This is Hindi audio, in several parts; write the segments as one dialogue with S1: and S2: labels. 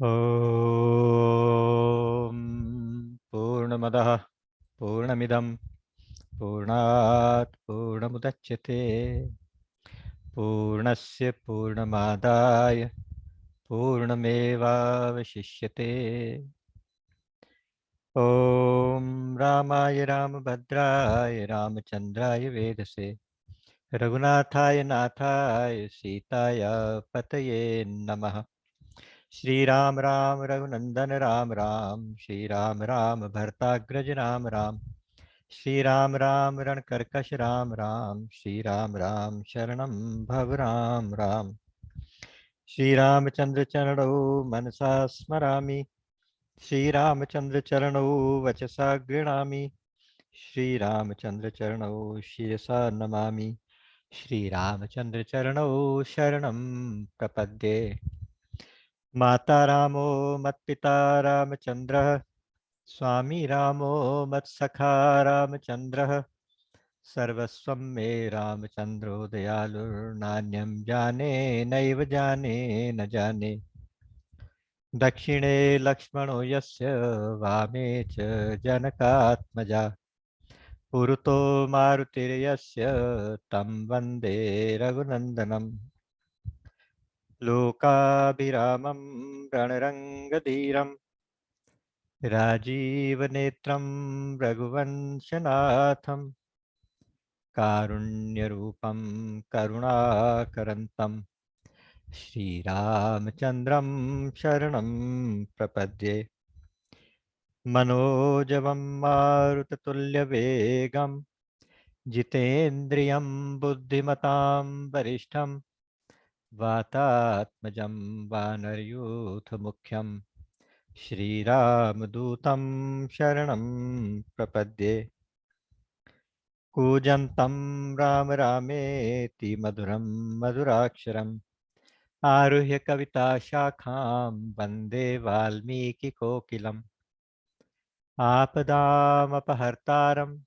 S1: ॐ पूर्णमदः पूर्णमिदं पूर्णात् पूर्णमुदच्यते पूर्णस्य पूर्णमादाय पूर्णमेवावशिष्यते। ॐ रामाय रामभद्राय रामचन्द्राय वेधसे रघुनाथाय नाथाय सीताय पतये नमः। श्री राम राम रघुनंदन राम राम, श्री राम राम भरताग्रज राम राम, श्री राम राम रणकर्कश राम राम, श्री राम राम शरणं भव राम राम। श्री रामचंद्र चरणौ मनसा स्मरामि, श्री रामचंद्र चरणौ वचसा गृणामि, श्री रामचंद्र चरणौ शिरसा नमामि, श्री रामचंद्र चरणौ शरणं प्रपद्ये। माता रामो मत्पिता रामचंद्रः, स्वामी रामो मत्सखा रामचंद्रः, सर्वस्वं मे रामचंद्रो दयालुर्नान्यं जाने नैव जाने न जाने। दक्षिणे लक्ष्मणो यस्य, वामे च जनकात्मजा, पुरतो मारुतिर्यस्य तं वन्दे रघुनन्दनम्। लोकाभिरामं रणरङ्गधीरं, राजीवनेत्रं रघुवंशनाथं, कारुण्यरूपं करुणाकरन्तं श्रीरामचन्द्रं शरणं प्रपद्ये। मनोजवं मारुततुल्यवेगं, जितेन्द्रियं बुद्धिमतां वरिष्ठं, वातात्मजं वानरयूथमुख्यं, श्रीरामदूतं शरणं प्रपद्ये। कूजन्तं राम रामेति मधुरं मधुराक्षरम्, आरुह्य कविताशाखां वन्दे वाल्मीकिकोकिलम्। आपदामपहर्तारं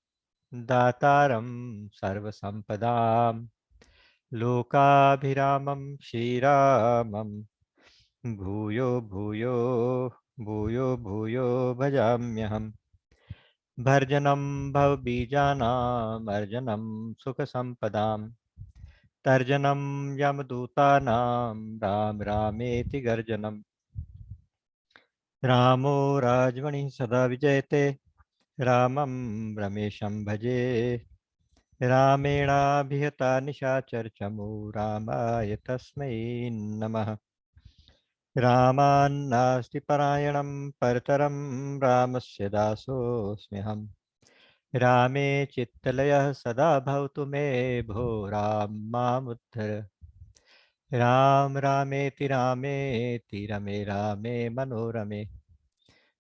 S1: दातारं सर्वसम्पदां, लोकाभिरामं श्रीरामं भूयो भूयो भूयो भूयो भजाम्यहम्। भर्जनं भवबीजानामर्जनं सुखसम्पदां, तर्जनं यमदूतानां राम रामेति गर्जनम्। रामो राजमणिः सदा विजयते, रामं रमेशं भजे। रामेणाभिहता निशाचरचमो, रामाय तस्मै नमः। रामान्नास्ति परायणं परतरं, रामस्य दासोऽस्म्यहम्। रामे चित्तलयः सदा भवतु मे भो, राम मामुद्धर। राम रामेति रामेति रमे रामे मनोरमे,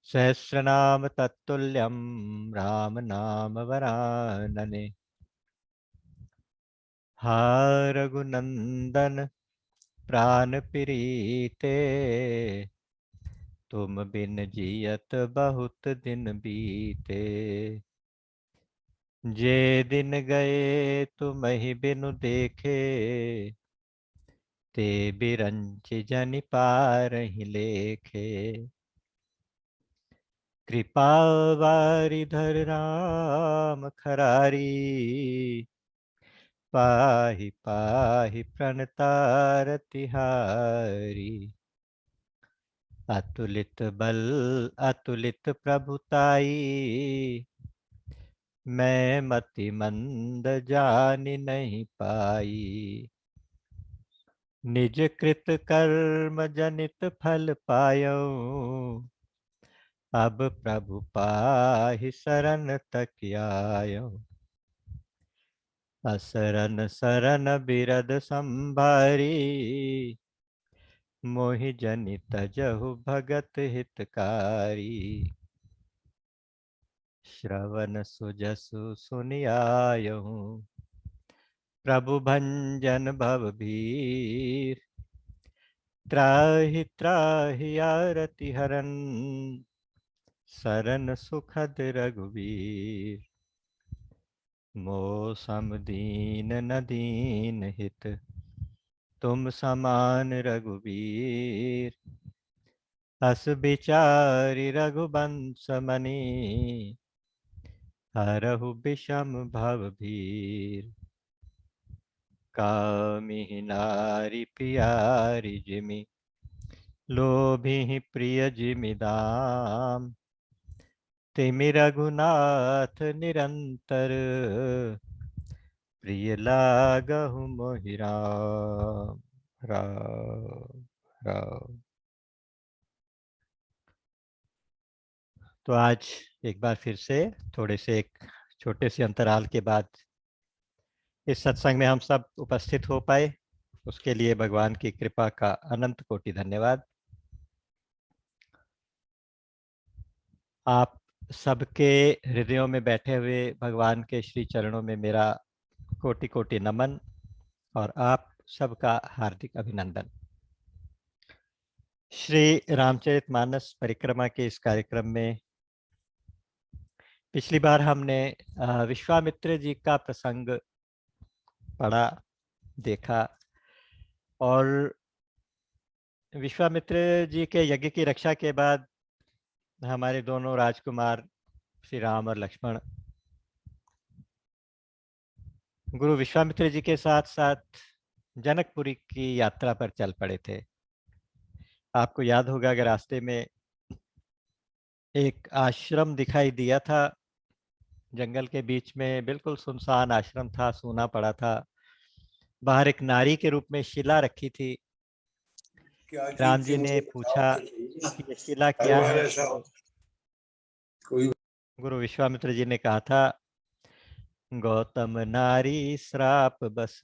S1: सहस्रनाम तत्तुल्यं राम नाम वरानने। हा रघुनंदन प्राण प्रीते, तुम बिन जियत बहुत दिन बीते। जे दिन गए तुम ही बिनु देखे, ते बिरंच जनि पारहि लेखे। कृपा वारिधर राम खरारी, पाहि पाहि प्रणतार तिहारी। अतुलित बल अतुलित प्रभुताई, मैं मति मंद जानि नहीं पाई। निज कृत कर्म जनित फल पायो, अब प्रभु पाहि शरण तक आयो। असरन सरन बिरद संभारी, मोहि जनि तजहु भगत हितकारी। श्रवण सुजसु सुनियायहु, प्रभु भंजन भव भीर। त्राहि त्राहि आरति हरन, सरन सुखद रघुवीर। मो सम दीन न दीन हित, तुम समान रघुवीर। अस विचारि रघुवंश मणि, हरहु विषम भव भीर। कामिहि नारि प्यारि जिमि, लोभिहि प्रिय जिमि दाम। तिमि रघुनाथ निरंतर, प्रिय लागहु मोहि राम। राम राम। तो आज एक बार फिर से थोड़े से एक छोटे से अंतराल के बाद इस सत्संग में हम सब उपस्थित हो पाए, उसके लिए भगवान की कृपा का अनंत कोटि धन्यवाद। आप सबके हृदयों में बैठे हुए भगवान के श्री चरणों में मेरा कोटि कोटि नमन और आप सबका हार्दिक अभिनंदन। श्री रामचरितमानस परिक्रमा के इस कार्यक्रम में पिछली बार हमने विश्वामित्र जी का प्रसंग पढ़ा, देखा और विश्वामित्र जी के यज्ञ की रक्षा के बाद हमारे दोनों राजकुमार श्री राम और लक्ष्मण गुरु विश्वामित्र जी के साथ साथ जनकपुरी की यात्रा पर चल पड़े थे। आपको याद होगा अगर रास्ते में एक आश्रम दिखाई दिया था, जंगल के बीच में बिल्कुल सुनसान आश्रम था, सूना पड़ा था। बाहर एक नारी के रूप में शिला रखी थी। राम जी ने पूछा कि ये शिला क्या है, तो गुरु विश्वामित्र जी ने कहा था, गौतम नारी श्राप बस,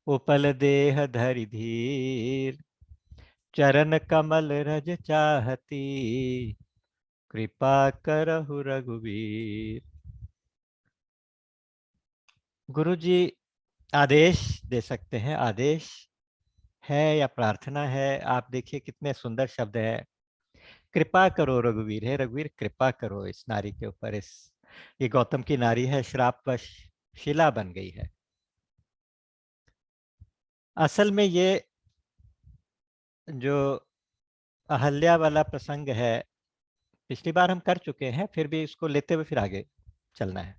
S1: उपल देह धरि धीर। चरण कमल रज चाहती, कृपा करहु रघुवीर। गुरु जी आदेश दे सकते हैं, आदेश है या प्रार्थना है। आप देखिए कितने सुंदर शब्द है, कृपा करो रघुवीर। है रघुवीर, कृपा करो इस नारी के ऊपर। ये गौतम की नारी है, श्रापवश शिला बन गई है। असल में ये जो अहल्या वाला प्रसंग है, पिछली बार हम कर चुके हैं, फिर भी इसको लेते हुए फिर आगे चलना है।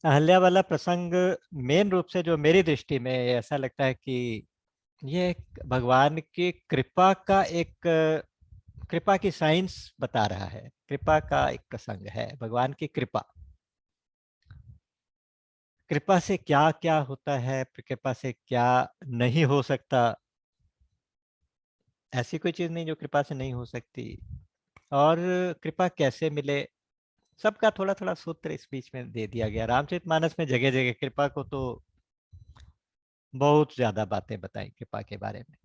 S1: अहल्या वाला प्रसंग मेन रूप से जो मेरी दृष्टि में ऐसा लगता है कि ये भगवान की कृपा का एक कृपा की साइंस बता रहा है। कृपा का एक प्रसंग है, भगवान की कृपा। कृपा से क्या क्या होता है, कृपा से क्या नहीं हो सकता। ऐसी कोई चीज नहीं जो कृपा से नहीं हो सकती। और कृपा कैसे मिले, सबका थोड़ा थोड़ा सूत्र इस बीच में दे दिया गया। रामचरितमानस में जगह जगह कृपा को तो बहुत ज्यादा बातें बताई कृपा के बारे में।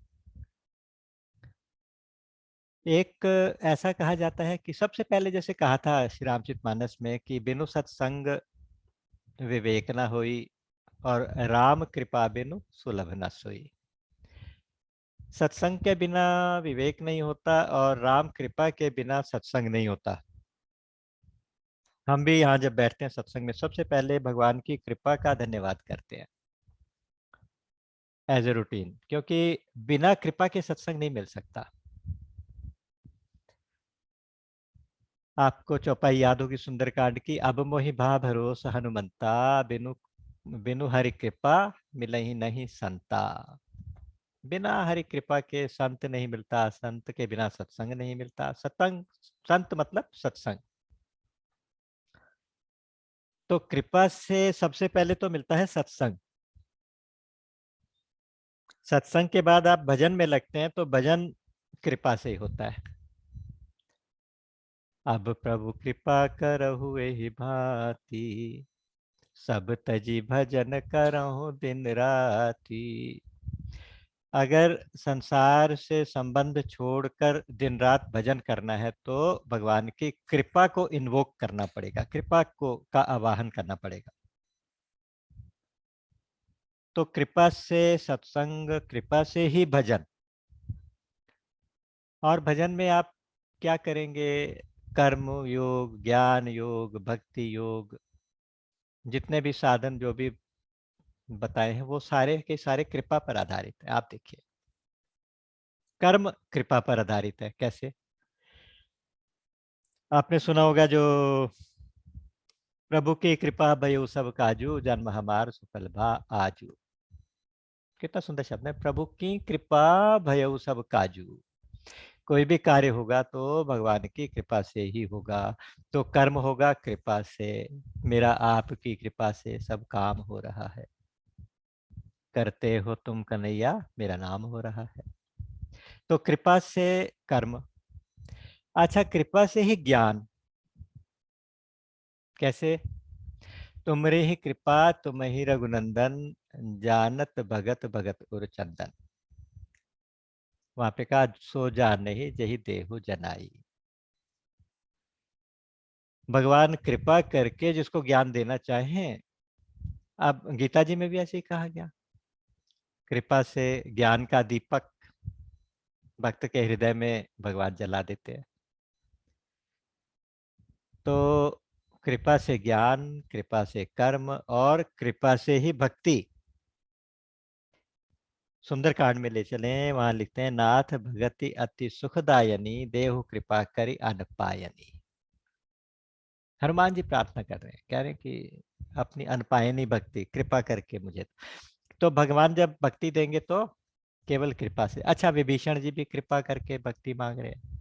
S1: एक ऐसा कहा जाता है कि सबसे पहले जैसे कहा था श्री रामचरितमानस में कि बिनु सत्संग विवेक न होई, और राम कृपा बिनु सुलभ न सोई। सत्संग के बिना विवेक नहीं होता और राम कृपा के बिना सत्संग नहीं होता। हम भी यहाँ जब बैठते हैं सत्संग में, सबसे पहले भगवान की कृपा का धन्यवाद करते हैं एज ए रूटीन, क्योंकि बिना कृपा के सत्संग नहीं मिल सकता। आपको चौपाई याद होगी सुंदरकांड की, अब मोहि भा भरोस हनुमंता, बिनु बिनु हरि कृपा मिलहि नहीं संता। बिना हरि कृपा के संत नहीं मिलता, संत के बिना सत्संग नहीं मिलता। सत्संग, संत मतलब सत्संग। तो कृपा से सबसे पहले तो मिलता है सत्संग। सत्संग के बाद आप भजन में लगते हैं तो भजन कृपा से ही होता है। अब प्रभु कृपा करहु एहि भांति, सब तजी भजन करहु दिन राति। अगर संसार से संबंध छोड़कर दिन रात भजन करना है तो भगवान की कृपा को इन्वोक करना पड़ेगा, कृपा को का आवाहन करना पड़ेगा। तो कृपा से सत्संग, कृपा से ही भजन। और भजन में आप क्या करेंगे, कर्म योग, ज्ञान योग, भक्ति योग, जितने भी साधन जो भी बताए हैं वो सारे के सारे कृपा पर आधारित है। आप देखिए कर्म कृपा पर आधारित है। कैसे? आपने सुना होगा जो प्रभु की कृपा भयउ सब काजू, जन्म हमार सुफल भा आजू। कितना सुंदर शब्द है, प्रभु की कृपा भयउ सब काजू। कोई भी कार्य होगा तो भगवान की कृपा से ही होगा। तो कर्म होगा कृपा से। मेरा आपकी कृपा से सब काम हो रहा है। करते हो तुम कन्हैया, मेरा नाम हो रहा है। तो कृपा से कर्म। अच्छा, कृपा से ही ज्ञान। कैसे? तुमरे ही कृपा तुम ही रघुनंदन, जानत भगत भगत उर चंदन। वहां पे कहा सो जान नहीं जही देहु जनाई। भगवान कृपा करके जिसको ज्ञान देना चाहें। अब गीता जी में भी ऐसे ही कहा गया, कृपा से ज्ञान का दीपक भक्त के हृदय में भगवान जला देते हैं। तो कृपा से ज्ञान, कृपा से कर्म और कृपा से ही भक्ति। सुंदरकांड में ले चले, वहां लिखते हैं नाथ भगति अति सुखदायनी, देहु कृपा करी अनपायनी। हनुमान जी प्रार्थना कर रहे हैं, कह रहे हैं कि अपनी अनपायनी भक्ति कृपा करके मुझे। तो भगवान जब भक्ति देंगे तो केवल कृपा से। अच्छा, विभीषण जी भी कृपा करके भक्ति मांग रहे हैं,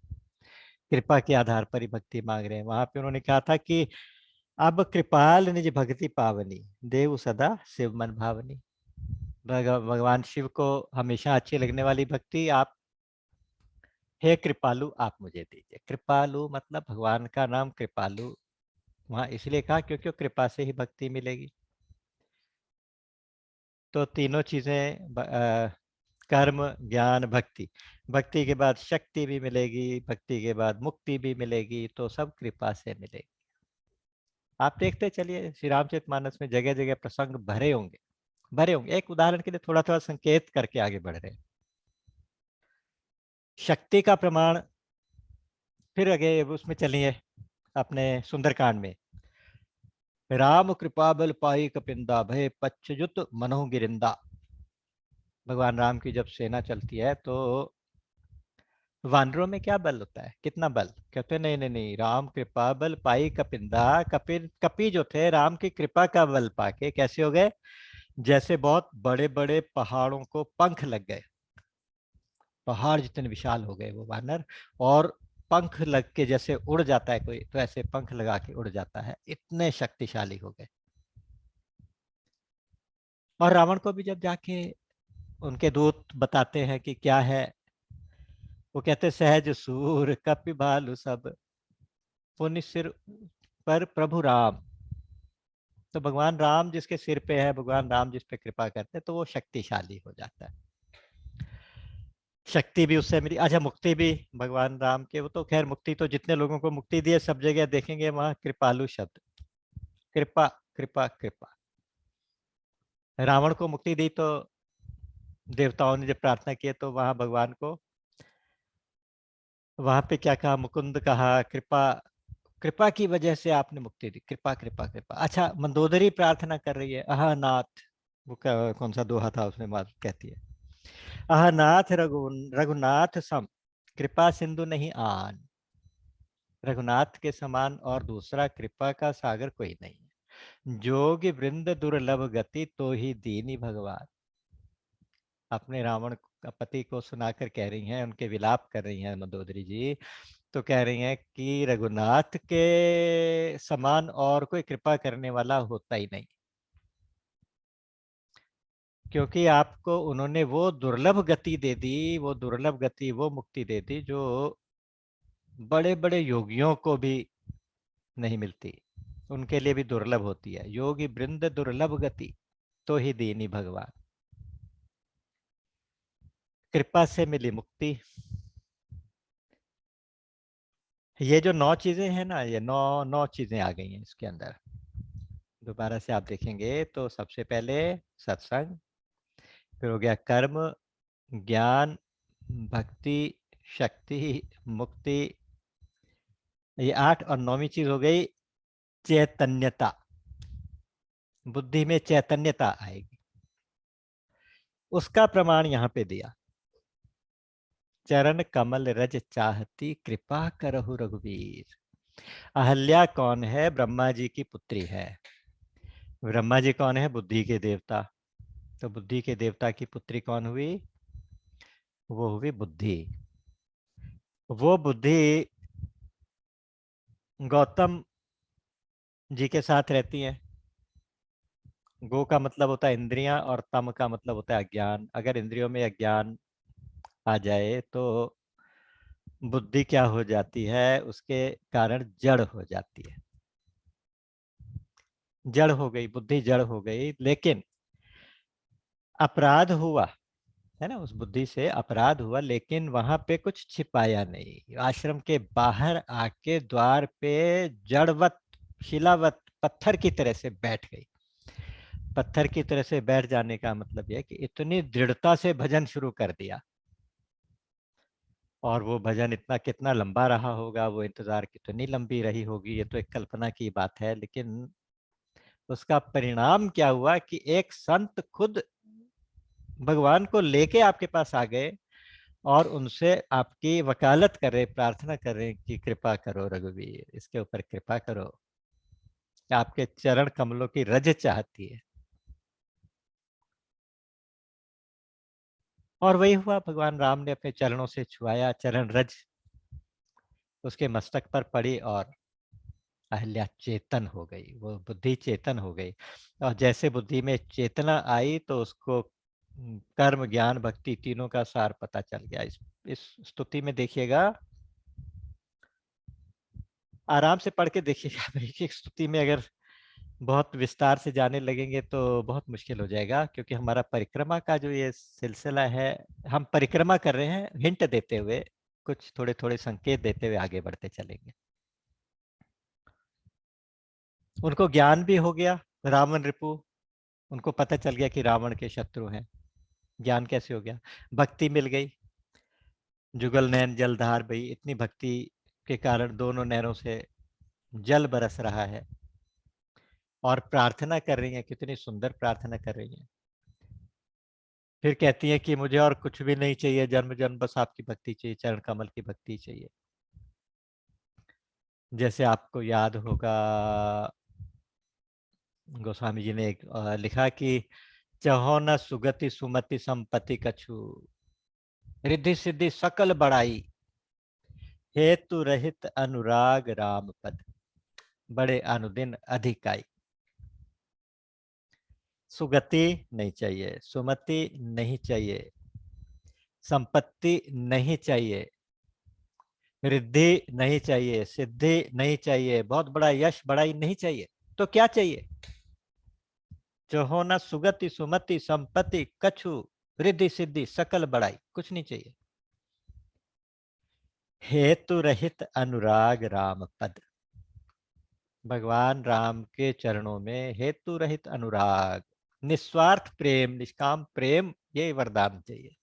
S1: कृपा के आधार पर ही भक्ति मांग रहे हैं। वहां पे उन्होंने कहा था कि अब कृपाल निज भक्ति पावनी, देव सदा शिव मन भावनी। भगवान शिव को हमेशा अच्छी लगने वाली भक्ति आप, हे कृपालु आप मुझे दीजिए। कृपालु मतलब भगवान का नाम कृपालु वहां इसलिए कहा क्योंकि कृपा से ही भक्ति मिलेगी। तो तीनों चीजें कर्म ज्ञान भक्ति। भक्ति के बाद शक्ति भी मिलेगी, भक्ति के बाद मुक्ति भी मिलेगी, तो सब कृपा से मिलेगी। आप देखते चलिए श्री रामचरितमानस में जगह जगह प्रसंग भरे होंगे, भरे होंगे। एक उदाहरण के लिए थोड़ा थोड़ा संकेत करके आगे बढ़ रहे हैं। शक्ति का प्रमाण फिर आगे उसमें चलिए, अपने सुंदरकांड में राम कृपा बल पाई कपिंदा, भय पच्चयुत मनहु गिरिंदा। भगवान राम की जब सेना चलती है तो वानरों में क्या बल होता है, कितना बल? कहते नहीं नहीं नहीं, राम कृपा बल पाई कपिंदा। कपि जो थे राम की कृपा का बल पाके कैसे हो गए? जैसे बहुत बड़े बड़े पहाड़ों को पंख लग गए, पहाड़ जितने विशाल हो गए वो वानर। और पंख लग के जैसे उड़ जाता है कोई, तो ऐसे पंख लगा के उड़ जाता है, इतने शक्तिशाली हो गए। और रावण को भी जब जाके उनके दूत बताते हैं कि क्या है, वो कहते सहज सूर कपि भालु सब, पुनि सिर पर प्रभु राम। तो भगवान राम जिसके सिर पे है, भगवान राम जिस पे कृपा करते हैं, तो वो शक्तिशाली हो जाता है। शक्ति भी उससे मिली। अच्छा, मुक्ति भी भगवान राम के, वो तो खैर मुक्ति तो जितने लोगों को मुक्ति दी है सब जगह देखेंगे वहां कृपालु शब्द, कृपा कृपा कृपा। रावण को मुक्ति दी तो देवताओं ने जब प्रार्थना की तो वहां भगवान को, वहां पे क्या कहा? मुकुंद कहा, कृपा कृपा की वजह से आपने मुक्ति दी, कृपा कृपा कृपा। अच्छा, मंदोदरी प्रार्थना कर रही है, अहा नाथ, वो कौन सा दोहा था उसमें माँ कहती है, अहा नाथ रघुनाथ सम, कृपा सिंधु नहीं आन। रघुनाथ के समान और दूसरा कृपा का सागर कोई नहीं है। जोगी वृंद दुर्लभ गति, तो ही दीनी भगवान। अपने रावण का पति को सुनाकर कह रही हैं, उनके विलाप कर रही हैं मंदोदरी जी। तो कह रही हैं कि रघुनाथ के समान और कोई कृपा करने वाला होता ही नहीं, क्योंकि आपको उन्होंने वो दुर्लभ गति दे दी, वो दुर्लभ गति, वो मुक्ति दे दी जो बड़े बड़े योगियों को भी नहीं मिलती, उनके लिए भी दुर्लभ होती है। योगी वृंद दुर्लभ गति, तो ही दीनी भगवान। कृपा से मिली मुक्ति। ये जो 9 चीजें हैं ना, ये नौ नौ चीजें आ गई हैं इसके अंदर। दोबारा से आप देखेंगे तो सबसे पहले सत्संग, फिर हो गया कर्म, ज्ञान, भक्ति, शक्ति, मुक्ति। ये 8, और 9वीं चीज हो गई चैतन्यता। बुद्धि में चैतन्यता आएगी, उसका प्रमाण यहाँ पे दिया। चरण कमल रज चाहती कृपा करहु रघुवीर। अहल्या कौन है? ब्रह्मा जी की पुत्री है। ब्रह्मा जी कौन है? बुद्धि के देवता। तो बुद्धि के देवता की पुत्री कौन हुई? वो हुई बुद्धि। वो बुद्धि गौतम जी के साथ रहती है। गो का मतलब होता है इंद्रियां और तम का मतलब होता है अज्ञान। अगर इंद्रियों में अज्ञान आ जाए तो बुद्धि क्या हो जाती है? उसके कारण जड़ हो जाती है। जड़ हो गई, बुद्धि जड़ हो गई। लेकिन अपराध हुआ है ना, उस बुद्धि से अपराध हुआ, लेकिन वहां पे कुछ छिपाया नहीं। आश्रम के बाहर आके द्वार पे जड़वत, शिलावत, पत्थर की तरह से बैठ गई। पत्थर की तरह से बैठ जाने का मतलब यह कि इतनी दृढ़ता से भजन शुरू कर दिया। और वो भजन इतना कितना लंबा रहा होगा, वो इंतजार कितनी लंबी रही होगी, ये तो एक कल्पना की बात है। लेकिन उसका परिणाम क्या हुआ कि एक संत खुद भगवान को लेके आपके पास आ गए और उनसे आपकी वकालत कर रहे, प्रार्थना कर रहे कि कृपा करो रघुवीर, इसके ऊपर कृपा करो, आपके चरण कमलों की रज चाहती है। और वही हुआ, भगवान राम ने अपने चरणों से छुआया, चरण रज उसके मस्तक पर पड़ी और अहल्या चेतन हो गई, वो बुद्धि चेतन हो गई। और जैसे बुद्धि में चेतना आई तो उसको कर्म ज्ञान भक्ति तीनों का सार पता चल गया। इस स्तुति में देखिएगा, आराम से पढ़ के देखिएगा। एक एक स्तुति में अगर बहुत विस्तार से जाने लगेंगे तो बहुत मुश्किल हो जाएगा, क्योंकि हमारा परिक्रमा का जो ये सिलसिला है, हम परिक्रमा कर रहे हैं हिंट देते हुए, कुछ थोड़े थोड़े संकेत देते हुए आगे बढ़ते चलेंगे। उनको ज्ञान भी हो गया, रावण रिपु, उनको पता चल गया कि रावण के शत्रु हैं। ज्ञान कैसे हो गया? भक्ति मिल गई, जुगल नैन जलधार बही, इतनी भक्ति के कारण दोनों नैनों से जल बरस रहा है। और प्रार्थना कर रही हैं, कितनी सुंदर प्रार्थना कर रही हैं। फिर कहती हैं कि मुझे और कुछ भी नहीं चाहिए, जन्म जन्म बस आपकी भक्ति चाहिए, चरण कमल की भक्ति चाहिए। जैसे आपको याद होगा, गोस्वामी जी ने एक लिखा कि चहो न सुगति सुमति संपत्ति कछु, रिद्धि सिद्धि सकल बड़ाई, हेतु रहित अनुराग राम पद, बड़े अनुदिन अधिकाई। सुगति नहीं चाहिए, सुमति नहीं चाहिए, संपत्ति नहीं चाहिए, रिद्धि नहीं चाहिए, सिद्धि नहीं चाहिए, बहुत बड़ा यश बड़ाई नहीं चाहिए। तो क्या चाहिए? जो होना सुगति सुमति संपत्ति कछु, रिद्धि सिद्धि सकल बड़ाई, कुछ नहीं चाहिए। हेतु रहित अनुराग राम पद, भगवान राम के चरणों में हेतु रहित अनुराग, निस्वार्थ प्रेम, निष्काम प्रेम, ये वरदान चाहिए।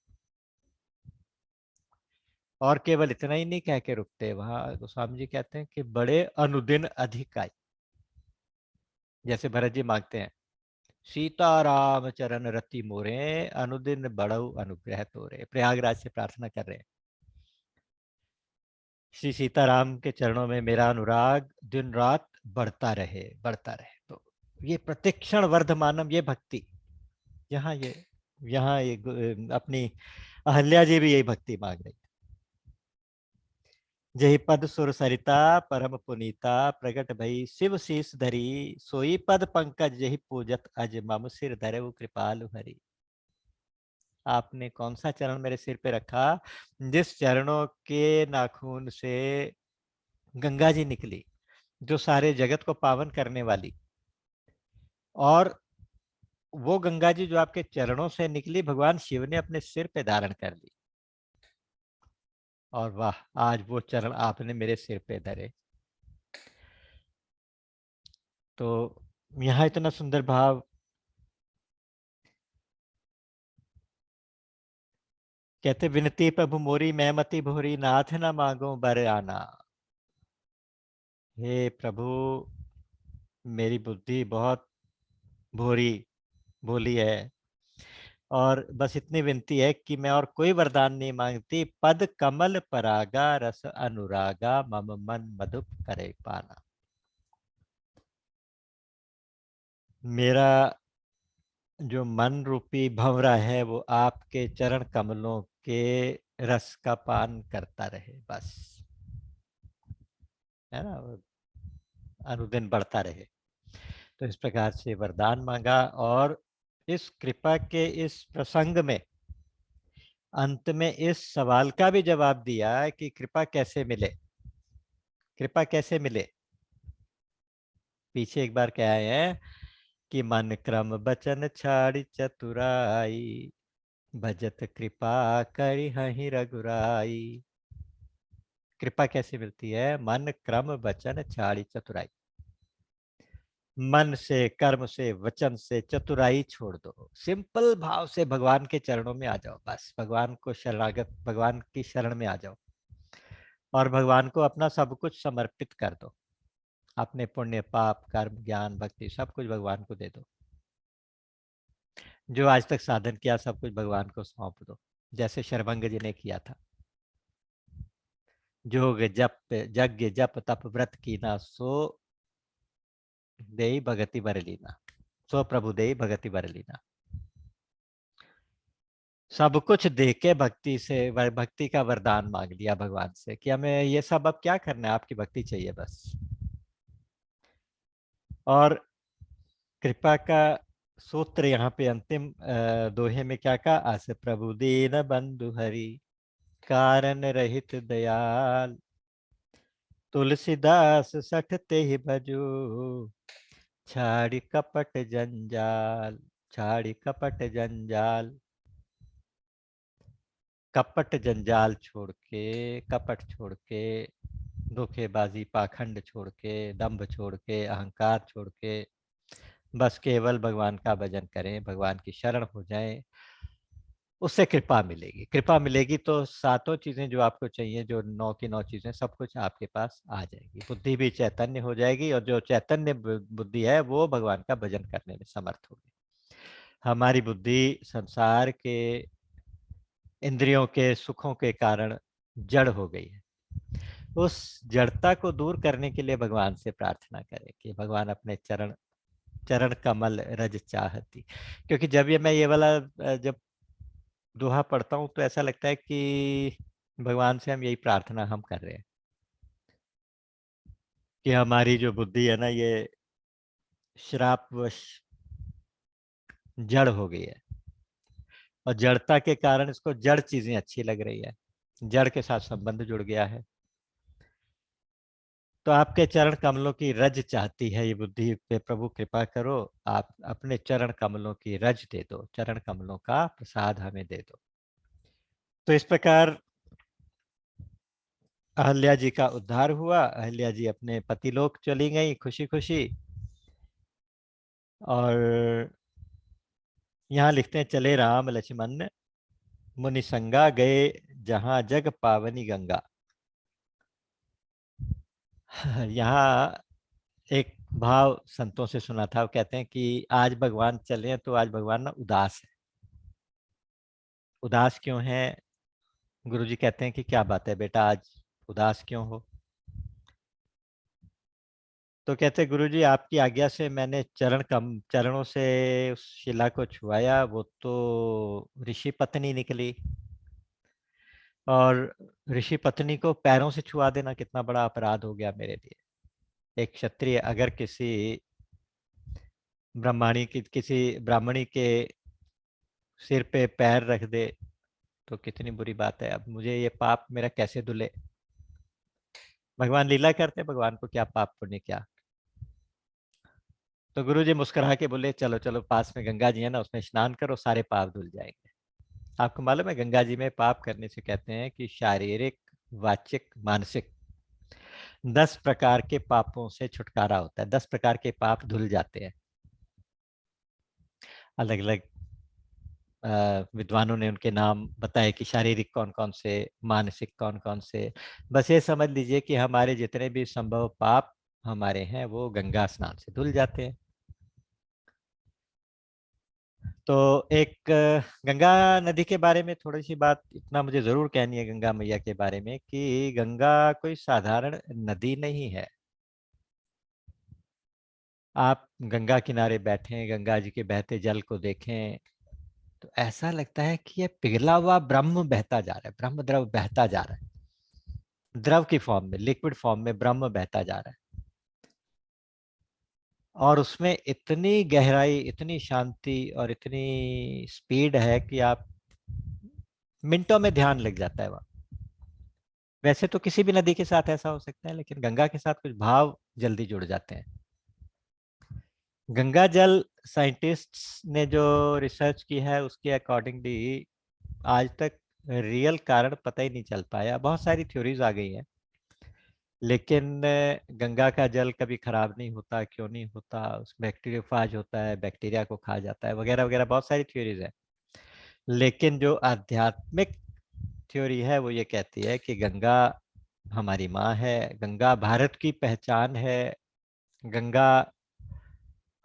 S1: और केवल इतना ही नहीं कह के रुकते, वहां गोस्वामी जी कहते हैं कि बड़े अनुदिन अधिकाई। जैसे भरत जी मांगते हैं, सीताराम चरण रति मोरे, अनुदिन बढ़ऊ अनुग्रह तोरे, प्रयागराज से प्रार्थना कर रहे हैं, श्री सीताराम के चरणों में मेरा अनुराग दिन रात बढ़ता रहे, बढ़ता रहे। तो ये प्रतिक्षण वर्धमानम, ये भक्ति, यहाँ ये यहाँ ये अपनी अहल्या जी भी यही भक्ति मांग रही। जही पद सुर सरिता परम पुनीता, प्रगट भई शिव शीस धरी, सोई पद पंकज जही पूजत अज मम सिर धरे कृपालु हरि। आपने कौन सा चरण मेरे सिर पे रखा जिस चरणों के नाखून से गंगा जी निकली, जो सारे जगत को पावन करने वाली। और वो गंगा जी जो आपके चरणों से निकली, भगवान शिव ने अपने सिर पे धारण कर ली। और वाह, आज वो चरण आपने मेरे सिर पे धरे। तो यहाँ इतना सुंदर भाव, कहते विनती प्रभु मोरी मैमति भोरी, नाथ न मांगो बर आना। हे प्रभु, मेरी बुद्धि बहुत भोरी, भोली है, और बस इतनी विनती है कि मैं और कोई वरदान नहीं मांगती, पद कमल परागा रस अनुरागा मम मन मधुप करे पाना। मेरा जो मन रूपी भंवरा है वो आपके चरण कमलों के रस का पान करता रहे, बस, है ना, वो अनुदिन बढ़ता रहे। तो इस प्रकार से वरदान मांगा, और इस कृपा के इस प्रसंग में अंत में इस सवाल का भी जवाब दिया कि कृपा कैसे मिले, कृपा कैसे मिले। पीछे एक बार क्या है कि मन क्रम बचन छाड़ी चतुराई, भजत कृपा करि हहि रघुराई। कृपा कैसे मिलती है? मन क्रम वचन छाड़ी चतुराई। मन से, कर्म से, वचन से चतुराई छोड़ दो, सिंपल भाव से भगवान के चरणों में आ जाओ, बस भगवान को शरणागत, भगवान की शरण में आ जाओ और भगवान को अपना सब कुछ समर्पित कर दो। अपने पुण्य, पाप, कर्म, ज्ञान, भक्ति सब कुछ भगवान को दे दो। जो आज तक साधन किया सब कुछ भगवान को सौंप दो, जैसे शर्वंग जी ने किया था। जोग जप यज्ञ जप तप व्रत कीना, सो देई भगति बर लीना, सो प्रभु देई भगति बर लीना। सब कुछ दे के भक्ति से, भक्ति का वरदान मांग लिया भगवान से कि हमें ये सब अब क्या करना है, आपकी भक्ति चाहिए बस। और कृपा का सूत्र यहाँ पे अंतिम दोहे में क्या कहा? आस प्रभु दीन बंधु हरि, कारण रहित दयाल, तुलसीदास सठ ते ही भजो, छाड़ी कपट जंजाल, छाड़ी कपट जंजाल। कपट जंजाल छोड़ के, कपट छोड़ के, धोखेबाजी पाखंड छोड़ के, दंभ छोड़ के, अहंकार छोड़ के, बस केवल भगवान का भजन करें, भगवान की शरण हो जाएं, उससे कृपा मिलेगी। कृपा मिलेगी तो सातों चीजें जो आपको चाहिए, जो 9 की 9 चीजें, सब कुछ आपके पास आ जाएगी। बुद्धि भी चैतन्य हो जाएगी, और जो चैतन्य बुद्धि है वो भगवान का भजन करने में समर्थ होगी। हमारी बुद्धि संसार के इंद्रियों के सुखों के कारण जड़ हो गई है। उस जड़ता को दूर करने के लिए भगवान से प्रार्थना करें कि भगवान अपने चरण, चरण कमल रज चाहती। क्योंकि जब ये मैं ये वाला जब दोहा पढ़ता हूँ तो ऐसा लगता है कि भगवान से हम यही प्रार्थना हम कर रहे हैं कि हमारी जो बुद्धि है ना, ये श्रापवश जड़ हो गई है, और जड़ता के कारण इसको जड़ चीजें अच्छी लग रही है, जड़ के साथ संबंध जुड़ गया है। तो आपके चरण कमलों की रज चाहती है ये बुद्धि पे, प्रभु कृपा करो, आप अपने चरण कमलों की रज दे दो, चरण कमलों का प्रसाद हमें दे दो। तो इस प्रकार अहल्या जी का उद्धार हुआ। अहल्या जी अपने पतिलोक चली गई खुशी खुशी। और यहाँ लिखते हैं, चले राम लक्ष्मण मुनि संगा, गए जहां जग पावनी गंगा। यहाँ एक भाव संतों से सुना था, वो कहते हैं कि आज भगवान चले हैं तो आज भगवान ना उदास है। उदास क्यों है? गुरुजी कहते हैं कि क्या बात है बेटा, आज उदास क्यों हो? तो कहते हैं, गुरुजी आपकी आज्ञा से मैंने चरणों से उस शिला को छुआया, वो तो ऋषि पत्नी निकली। और ऋषि पत्नी को पैरों से छुआ देना कितना बड़ा अपराध हो गया मेरे लिए। एक क्षत्रिय अगर किसी ब्राह्मणी के सिर पे पैर रख दे तो कितनी बुरी बात है। अब मुझे ये पाप मेरा कैसे धुले? भगवान लीला करते, भगवान को क्या पाप पुण्य क्या। तो गुरु जी मुस्कुरा के बोले, चलो चलो पास में गंगा जी है ना, उसमें स्नान करो, सारे पाप धुल जाएंगे। आपको मालूम है गंगा जी में पाप करने से कहते हैं कि शारीरिक, वाचिक, मानसिक 10 प्रकार के पापों से छुटकारा होता है। 10 प्रकार के पाप धुल जाते हैं। अलग अलग विद्वानों ने उनके नाम बताए कि शारीरिक कौन कौन से, मानसिक कौन कौन से। बस ये समझ लीजिए कि हमारे जितने भी संभव पाप हमारे हैं वो गंगा स्नान से धुल जाते हैं। तो एक गंगा नदी के बारे में थोड़ी सी बात इतना मुझे जरूर कहनी है गंगा मैया के बारे में कि गंगा कोई साधारण नदी नहीं है। आप गंगा किनारे बैठें, गंगा जी के बहते जल को देखें तो ऐसा लगता है कि ये पिघला हुआ ब्रह्म बहता जा रहा है, ब्रह्म द्रव बहता जा रहा है, द्रव की फॉर्म में, लिक्विड फॉर्म में ब्रह्म बहता जा रहा है। और उसमें इतनी गहराई, इतनी शांति और इतनी स्पीड है कि आप मिनटों में ध्यान लग जाता है वहाँ। वैसे तो किसी भी नदी के साथ ऐसा हो सकता है, लेकिन गंगा के साथ कुछ भाव जल्दी जुड़ जाते हैं। गंगा जल साइंटिस्ट्स ने जो रिसर्च की है उसके अकॉर्डिंगली आज तक रियल कारण पता ही नहीं चल पाया। बहुत सारी थ्योरीज आ गई हैं, लेकिन गंगा का जल कभी खराब नहीं होता, क्यों नहीं होता, उसमें बैक्टीरियोफाज होता है, बैक्टीरिया को खा जाता है, वगैरह वगैरह बहुत सारी थ्योरीज है। लेकिन जो आध्यात्मिक थ्योरी है वो ये कहती है कि गंगा हमारी माँ है, गंगा भारत की पहचान है, गंगा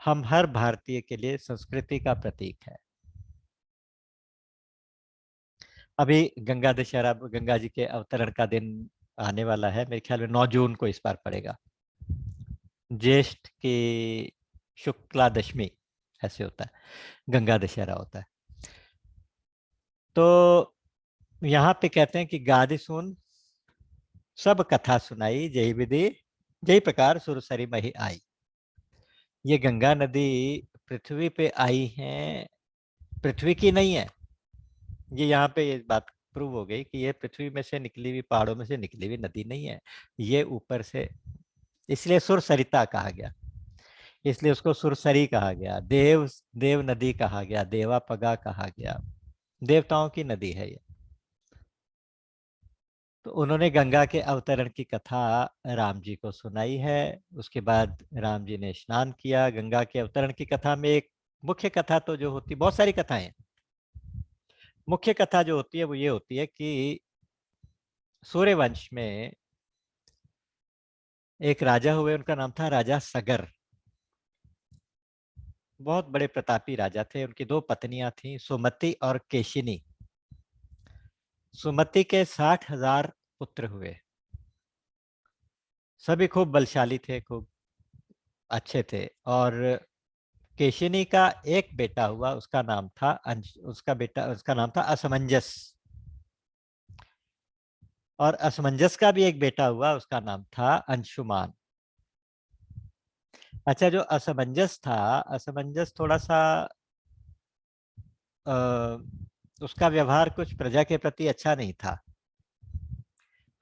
S1: हम हर भारतीय के लिए संस्कृति का प्रतीक है। अभी गंगा दशहरा, गंगा जी के अवतरण का दिन आने वाला है, मेरे ख्याल में 9 जून को इस बार पड़ेगा। ज्येष्ठ की शुक्ला दशमी ऐसे होता है, गंगा दशहरा होता है। तो यहाँ पे कहते हैं कि गादी सुन सब कथा सुनाई, जय विधि जय प्रकार सुरसरी मही आई। ये गंगा नदी पृथ्वी पे आई है, पृथ्वी की नहीं है। ये यहाँ पे ये बात प्रूव हो गई कि ये पृथ्वी में से निकली हुई, पहाड़ों में से निकली हुई नदी नहीं है, ये ऊपर से, इसलिए सुरसरिता कहा गया, इसलिए उसको सुरसरी कहा गया, देव देव नदी कहा गया, देवा पगा कहा गया, देवताओं की नदी है ये। तो उन्होंने गंगा के अवतरण की कथा राम जी को सुनाई है। उसके बाद राम जी ने स्नान किया। गंगा के अवतरण की कथा में एक मुख्य कथा तो जो होती, बहुत सारी कथाएं हैं, मुख्य कथा जो होती है वो ये होती है कि सूर्यवंश में एक राजा हुए, उनका नाम था राजा सगर। बहुत बड़े प्रतापी राजा थे। उनकी 2 पत्नियां थीं, सुमति और केशिनी। सुमति के 60,000 पुत्र हुए, सभी खूब बलशाली थे, खूब अच्छे थे। और केशिनी का एक बेटा हुआ, उसका नाम था उसका बेटा, उसका नाम था असमंजस। और असमंजस का भी एक बेटा हुआ, उसका नाम था अंशुमान। अच्छा, जो असमंजस था, असमंजस थोड़ा सा उसका व्यवहार कुछ प्रजा के प्रति अच्छा नहीं था,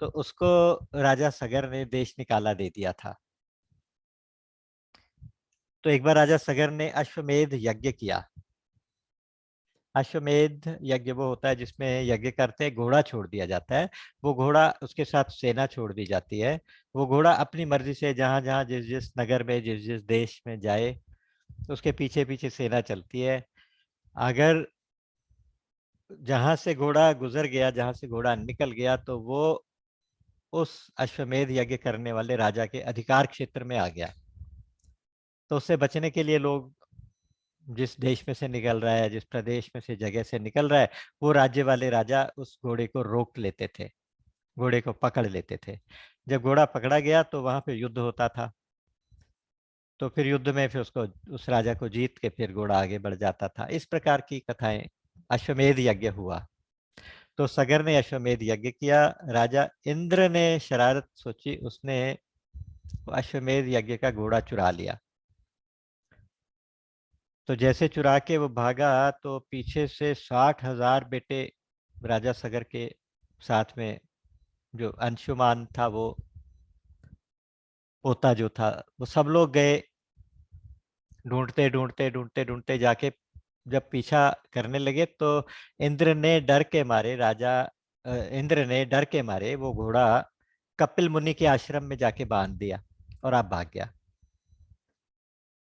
S1: तो उसको राजा सगर ने देश निकाला दे दिया था। तो एक बार राजा सगर ने अश्वमेध यज्ञ किया। अश्वमेध यज्ञ वो होता है जिसमें यज्ञ करते हैं, घोड़ा छोड़ दिया जाता है। वो घोड़ा, उसके साथ सेना छोड़ दी जाती है। वो घोड़ा अपनी मर्जी से जहां जहां, जिस जिस नगर में, जिस जिस देश में जाए, उसके पीछे पीछे सेना चलती है। अगर जहां से घोड़ा गुजर गया, जहां से घोड़ा निकल गया, तो वो उस अश्वमेध यज्ञ करने वाले राजा के अधिकार क्षेत्र में आ गया। तो उससे बचने के लिए लोग, जिस देश में से निकल रहा है, जिस प्रदेश में से, जगह से निकल रहा है, वो राज्य वाले राजा उस घोड़े को रोक लेते थे, घोड़े को पकड़ लेते थे। जब घोड़ा पकड़ा गया तो वहां पे युद्ध होता था। तो फिर युद्ध में फिर उसको, उस राजा को जीत के फिर घोड़ा आगे बढ़ जाता था। इस प्रकार की कथाएं। अश्वमेध यज्ञ हुआ। तो सगर ने अश्वमेध यज्ञ किया। राजा इंद्र ने शरारत सोची, उसने अश्वमेध यज्ञ का घोड़ा चुरा लिया। तो जैसे चुरा के वो भागा, तो पीछे से 60,000 बेटे राजा सगर के साथ में, जो अंशुमान था, वो पोता जो था, वो सब लोग गए, ढूंढते ढूंढते ढूंढते ढूंढते जाके जब पीछा करने लगे, तो इंद्र ने डर के मारे, इंद्र ने डर के मारे वो घोड़ा कपिल मुनि के आश्रम में जाके बांध दिया और आप भाग गया।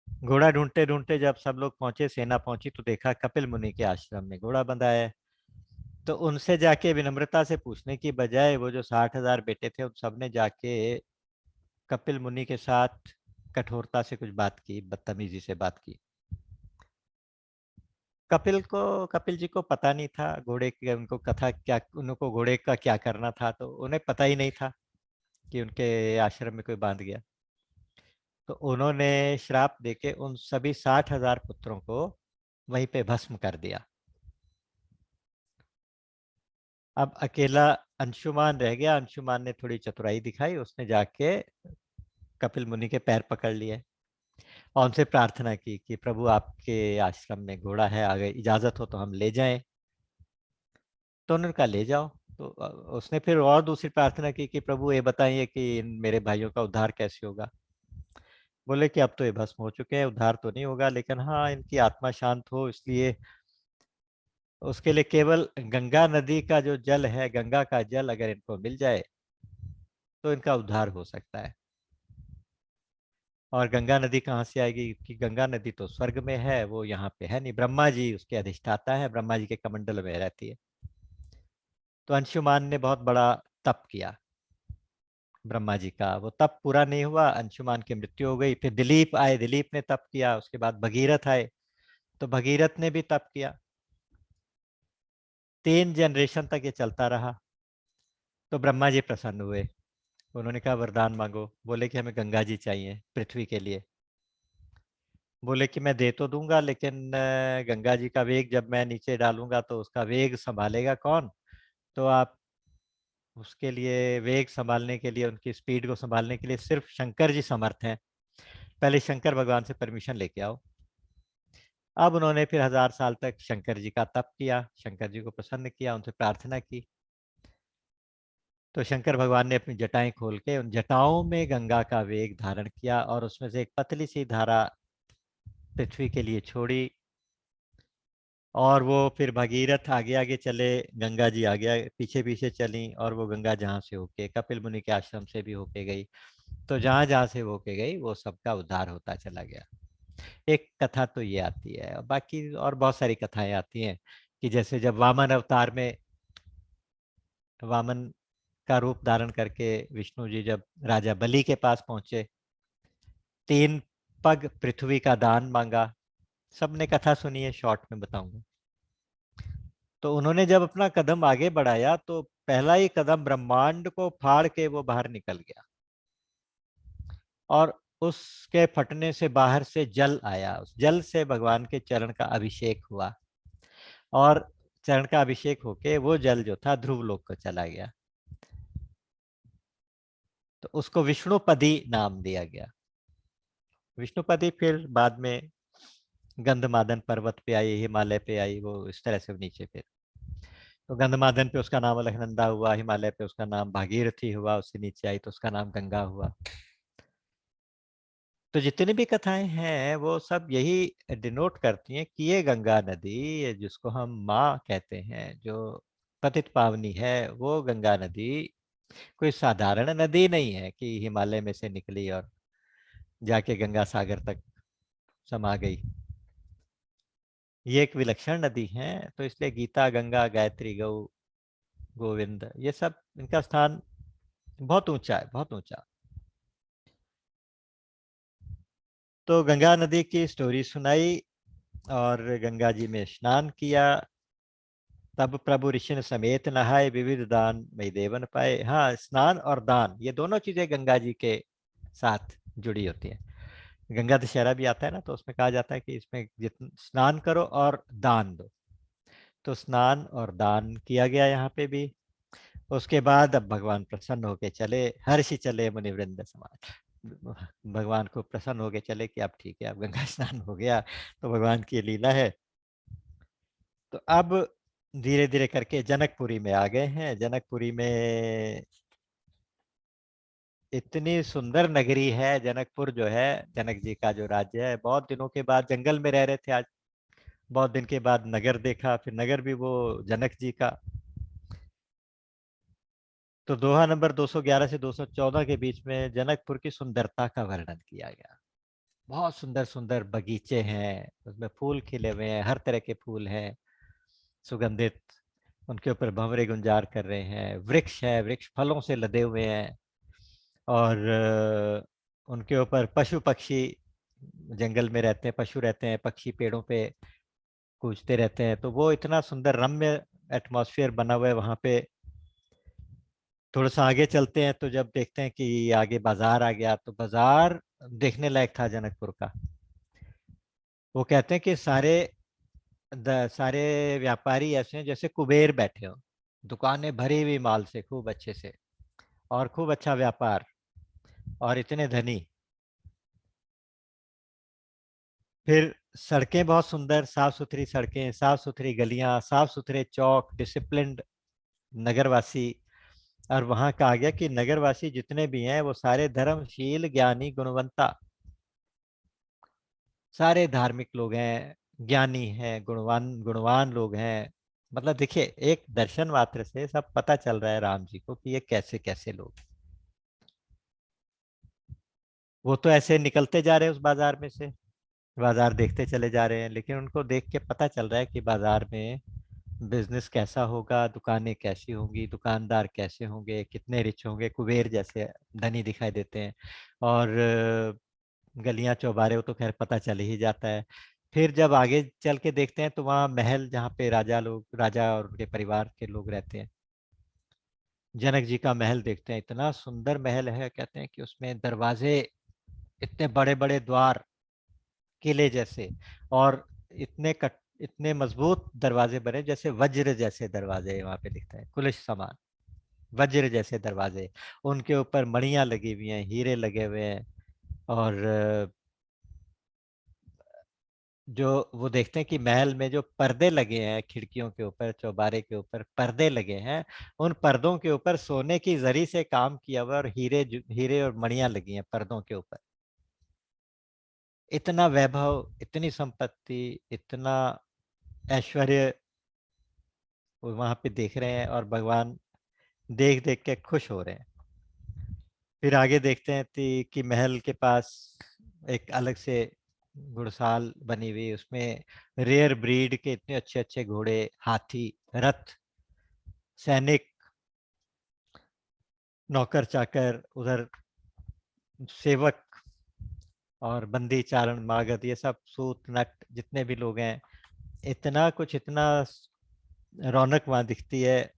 S1: घोड़ा ढूंढते ढूंढते जब सब लोग पहुंचे, सेना पहुंची, तो देखा कपिल मुनि के आश्रम में घोड़ा बंधा है। तो उनसे जाके विनम्रता से पूछने की बजाय, वो जो 60,000 बेटे थे, उन सब ने जाके कपिल मुनि के साथ कठोरता से कुछ बात की, बदतमीजी से बात की। कपिल जी को पता नहीं था घोड़े की, उनको कथा क्या, उनको घोड़े का क्या करना था, तो उन्हें पता ही नहीं था कि उनके आश्रम में कोई बांध गया। तो उन्होंने श्राप देके उन सभी 60,000 पुत्रों को वहीं पे भस्म कर दिया। अब अकेला अंशुमान रह गया। अंशुमान ने थोड़ी चतुराई दिखाई, उसने जाके कपिल मुनि के पैर पकड़ लिए और उनसे प्रार्थना की कि प्रभु आपके आश्रम में घोड़ा है, अगर इजाजत हो तो हम ले जाएं। तो उन्होंने कहा ले जाओ। तो उसने फिर और दूसरी प्रार्थना की कि प्रभु ये बताइए कि इन मेरे भाइयों का उद्धार कैसे होगा। बोले कि अब तो ये भस्म हो चुके हैं, उद्धार तो नहीं होगा, लेकिन हाँ इनकी आत्मा शांत हो इसलिए उसके लिए केवल गंगा नदी का जो जल है, गंगा का जल अगर इनको मिल जाए तो इनका उद्धार हो सकता है। और गंगा नदी कहाँ से आएगी कि गंगा नदी तो स्वर्ग में है, वो यहाँ पे है नहीं। ब्रह्मा जी उसके अधिष्ठाता है, ब्रह्मा जी के कमंडल में रहती है। तो अंशुमान ने बहुत बड़ा तप किया। ब्रह्मा जी का वो तप पूरा नहीं हुआ, अंशुमान की मृत्यु हो गई। फिर दिलीप आए, दिलीप ने तप किया। उसके बाद भगीरथ आए, तो भगीरथ ने भी तप किया। 3 जनरेशन तक ये चलता रहा। तो ब्रह्मा जी प्रसन्न हुए, उन्होंने कहा वरदान मांगो। बोले कि हमें गंगा जी चाहिए पृथ्वी के लिए। बोले कि मैं दे तो दूंगा, लेकिन गंगा जी का वेग जब मैं नीचे डालूंगा तो उसका वेग संभालेगा कौन। तो आप उसके लिए, वेग संभालने के लिए, उनकी स्पीड को संभालने के लिए सिर्फ शंकर जी समर्थ हैं। पहले शंकर भगवान से परमिशन लेके आओ। अब उन्होंने फिर 1000 साल तक शंकर जी का तप किया, शंकर जी को प्रसन्न किया, उनसे प्रार्थना की। तो शंकर भगवान ने अपनी जटाएं खोल के उन जटाओं में गंगा का वेग धारण किया और उसमें से एक पतली सी धारा पृथ्वी के लिए छोड़ी। और वो फिर भगीरथ आगे आगे चले, गंगा जी आगे पीछे पीछे चली, और वो गंगा जहाँ से होके कपिल मुनि के आश्रम से भी होके गई। तो जहां जहां से होके गई वो सबका उद्धार होता चला गया। एक कथा तो ये आती है, और बाकी और बहुत सारी कथाएं आती हैं कि जैसे जब वामन अवतार में, वामन का रूप धारण करके विष्णु जी जब राजा बलि के पास पहुंचे, 3 पग पृथ्वी का दान मांगा। सबने कथा सुनी है, शॉर्ट में बताऊंगा। तो उन्होंने जब अपना कदम आगे बढ़ाया तो पहला ही कदम ब्रह्मांड को फाड़ के वो बाहर निकल गया, और उसके फटने से बाहर से जल आया। उस जल से भगवान के चरण का अभिषेक हुआ, और चरण का अभिषेक होके वो जल जो था ध्रुव लोक को चला गया। तो उसको विष्णुपदी नाम दिया गया। विष्णुपदी फिर बाद में गंधमादन पर्वत पे आई, हिमालय पे आई, वो इस तरह से नीचे फिर। तो गंधमादन पे उसका नाम अलकनंदा हुआ, हिमालय पे उसका नाम भागीरथी हुआ, उससे नीचे आई तो उसका नाम गंगा हुआ। तो जितनी भी कथाएं हैं वो सब यही डिनोट करती हैं कि ये गंगा नदी, ये जिसको हम माँ कहते हैं, जो पतित पावनी है, वो गंगा नदी कोई साधारण नदी नहीं है कि हिमालय में से निकली और जाके गंगा सागर तक समा गई। ये एक विलक्षण नदी है। तो इसलिए गीता, गंगा, गायत्री, गौ, गोविंद, ये सब इनका स्थान बहुत ऊंचा है, बहुत ऊंचा। तो गंगा नदी की स्टोरी सुनाई और गंगा जी में स्नान किया। तब प्रभु ऋषि समेत नहाए, विविध दान मई देवन पाए। हाँ, स्नान और दान ये दोनों चीजें गंगा जी के साथ जुड़ी होती हैं। गंगा दशहरा भी आता है ना, तो उसमें कहा जाता है कि इसमें जितना स्नान करो और दान दो। तो स्नान और दान किया गया यहाँ पे भी। उसके बाद अब भगवान प्रसन्न होके चले, हर्षि चले मुनिवृंद समाज। भगवान को प्रसन्न होके चले कि अब ठीक है, अब गंगा स्नान हो गया। तो भगवान की लीला है। तो अब धीरे धीरे करके जनकपुरी में आ गए हैं। जनकपुरी में इतनी सुंदर नगरी है जनकपुर जो है, जनक जी का जो राज्य है। बहुत दिनों के बाद, जंगल में रह रहे थे, आज बहुत दिन के बाद नगर देखा, फिर नगर भी वो जनक जी का। तो दोहा नंबर 211 से 214 के बीच में जनकपुर की सुंदरता का वर्णन किया गया। बहुत सुंदर सुंदर बगीचे हैं, उसमें फूल खिले हुए हैं, हर तरह के फूल हैं सुगंधित। उनके ऊपर भंवरे गुंजार कर रहे हैं, वृक्ष है, वृक्ष फलों से लदे हुए हैं। और उनके ऊपर पशु पक्षी, जंगल में रहते हैं, पशु रहते हैं, पक्षी पेड़ों पे कूदते रहते हैं। तो वो इतना सुंदर रम्य एटमॉस्फेयर बना हुआ है वहां पे। थोड़ा सा आगे चलते हैं तो जब देखते हैं कि आगे बाजार आ गया, तो बाजार देखने लायक था जनकपुर का। वो कहते हैं कि सारे व्यापारी ऐसे हैं जैसे कुबेर बैठे हो, दुकानें भरी हुई माल से खूब अच्छे से, और खूब अच्छा व्यापार, और इतने धनी। फिर सड़कें बहुत सुंदर, साफ सुथरी सड़कें, साफ सुथरी गलियां, साफ सुथरे चौक, डिसिप्लिन्ड नगरवासी। और वहां कहा गया कि नगरवासी जितने भी हैं वो सारे धर्मशील, ज्ञानी, गुणवंता, सारे धार्मिक लोग हैं, ज्ञानी हैं, गुणवान गुणवान लोग हैं। मतलब देखिए, एक दर्शन मात्र से सब पता चल रहा है राम जी को कि ये कैसे कैसे लोग। वो तो ऐसे निकलते जा रहे हैं उस बाजार में से, बाजार देखते चले जा रहे हैं, लेकिन उनको देख के पता चल रहा है कि बाजार में बिजनेस कैसा होगा, दुकानें कैसी होंगी, दुकानदार कैसे होंगे, कितने रिच होंगे, कुबेर जैसे धनी दिखाई देते हैं। और गलियां चौबारे वो तो खैर पता चल ही जाता है। फिर जब आगे चल के देखते हैं तो वहाँ महल, जहाँ पे राजा और उनके परिवार के लोग रहते हैं, जनक जी का महल देखते हैं। इतना सुंदर महल है, कहते हैं कि उसमें दरवाजे, इतने बड़े बड़े द्वार, किले जैसे, और इतने मजबूत दरवाजे बने, जैसे वज्र जैसे दरवाजे वहां पे दिखते हैं, कुलिश समान वज्र जैसे दरवाजे। उनके ऊपर मणियां लगी हुई हैं, हीरे लगे हुए हैं। और जो वो देखते हैं कि महल में जो पर्दे लगे हैं, खिड़कियों के ऊपर, चौबारे के ऊपर पर्दे लगे हैं, उन पर्दों के ऊपर सोने की जरी से काम किया हुआ है, और हीरे और मणियां लगी हैं पर्दों के ऊपर। इतना वैभव, इतनी संपत्ति, इतना ऐश्वर्य वो वहां पे देख रहे हैं, और भगवान देख देख के खुश हो रहे हैं। फिर आगे देखते हैं कि महल के पास एक अलग से घुड़साल बनी हुई, उसमें रेयर ब्रीड के इतने अच्छे अच्छे घोड़े, हाथी, रथ, सैनिक, नौकर चाकर, उधर सेवक, और बंदी, चारण, मागध, ये सब सूत नट जितने भी लोग हैं, इतना कुछ, इतना रौनक वहां दिखती है।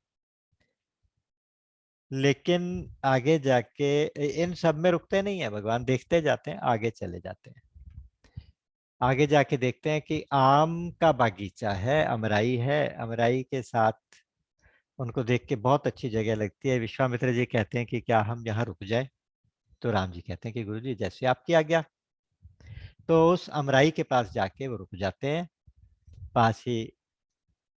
S1: लेकिन आगे जाके इन सब में रुकते नहीं है भगवान, देखते जाते हैं, आगे चले जाते हैं। आगे जाके देखते हैं कि आम का बागीचा है, अमराई है, अमराई के साथ उनको देख के बहुत अच्छी जगह लगती है। विश्वामित्र जी कहते हैं कि क्या हम यहाँ रुक जाए? तो राम जी कहते हैं कि गुरु जी जैसे आपकी आज्ञा। तो उस अमराई के पास जाके वो रुक जाते हैं। पास ही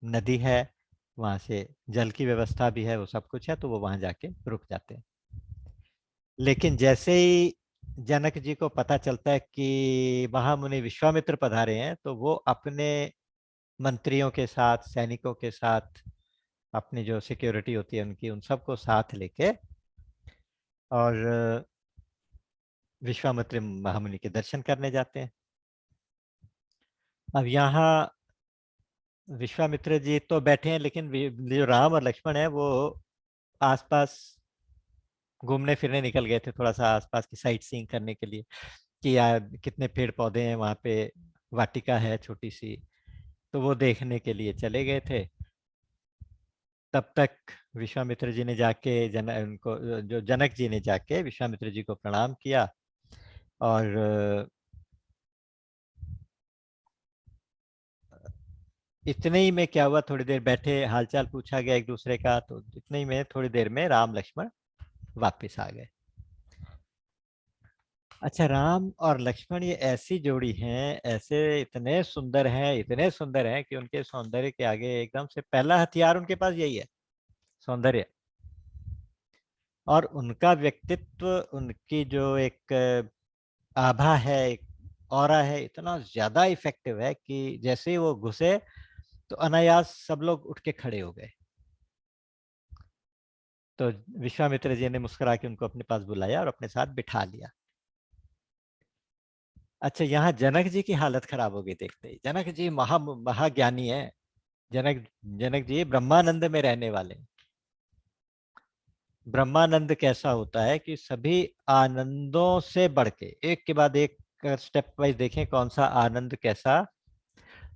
S1: नदी है, वहां से जल की व्यवस्था भी है, वो सब कुछ है, तो वो वहां जाके रुक जाते हैं। लेकिन जैसे ही जनक जी को पता चलता है कि महामुनि विश्वामित्र पधारे हैं, तो वो अपने मंत्रियों के साथ, सैनिकों के साथ, अपनी जो सिक्योरिटी होती है उनकी, उन सबको साथ लेके, और विश्वामित्र महामुनि के दर्शन करने जाते हैं। अब यहाँ विश्वामित्र जी तो बैठे हैं, लेकिन जो राम और लक्ष्मण है वो आसपास घूमने फिरने निकल गए थे, थोड़ा सा आसपास की साइट सीइंग करने के लिए, कि यार कितने पेड़ पौधे हैं वहाँ पे, वाटिका है छोटी सी, तो वो देखने के लिए चले गए थे। तब तक विश्वामित्र जी ने जाके उनको, जो जनक जी ने जाके विश्वामित्र जी को प्रणाम किया, और इतने ही में क्या हुआ, थोड़ी देर बैठे, हालचाल पूछा गया एक दूसरे का, तो इतने ही में थोड़ी देर में राम लक्ष्मण वापस आ गए। अच्छा, राम और लक्ष्मण ये ऐसी जोड़ी हैं, ऐसे इतने सुंदर हैं, इतने सुंदर हैं कि उनके सौंदर्य के आगे एकदम से पहला हथियार उनके पास यही है, सौंदर्य। और उनका व्यक्तित्व, उनकी जो एक आभा है, एक ऑरा है, इतना ज्यादा इफेक्टिव है कि जैसे ही वो घुसे तो अनायास सब लोग उठ के खड़े हो गए। तो विश्वामित्र जी ने मुस्कुरा के उनको अपने पास बुलाया और अपने साथ बिठा लिया। अच्छा, यहाँ जनक जी की हालत खराब हो गई देखते ही। जनक जी महाज्ञानी है। जनक जनक जी ब्रह्मानंद में रहने वाले हैं। ब्रह्मानंद कैसा होता है कि सभी आनंदों से बढ़ के, एक के बाद एक स्टेप वाइज देखें कौन सा आनंद कैसा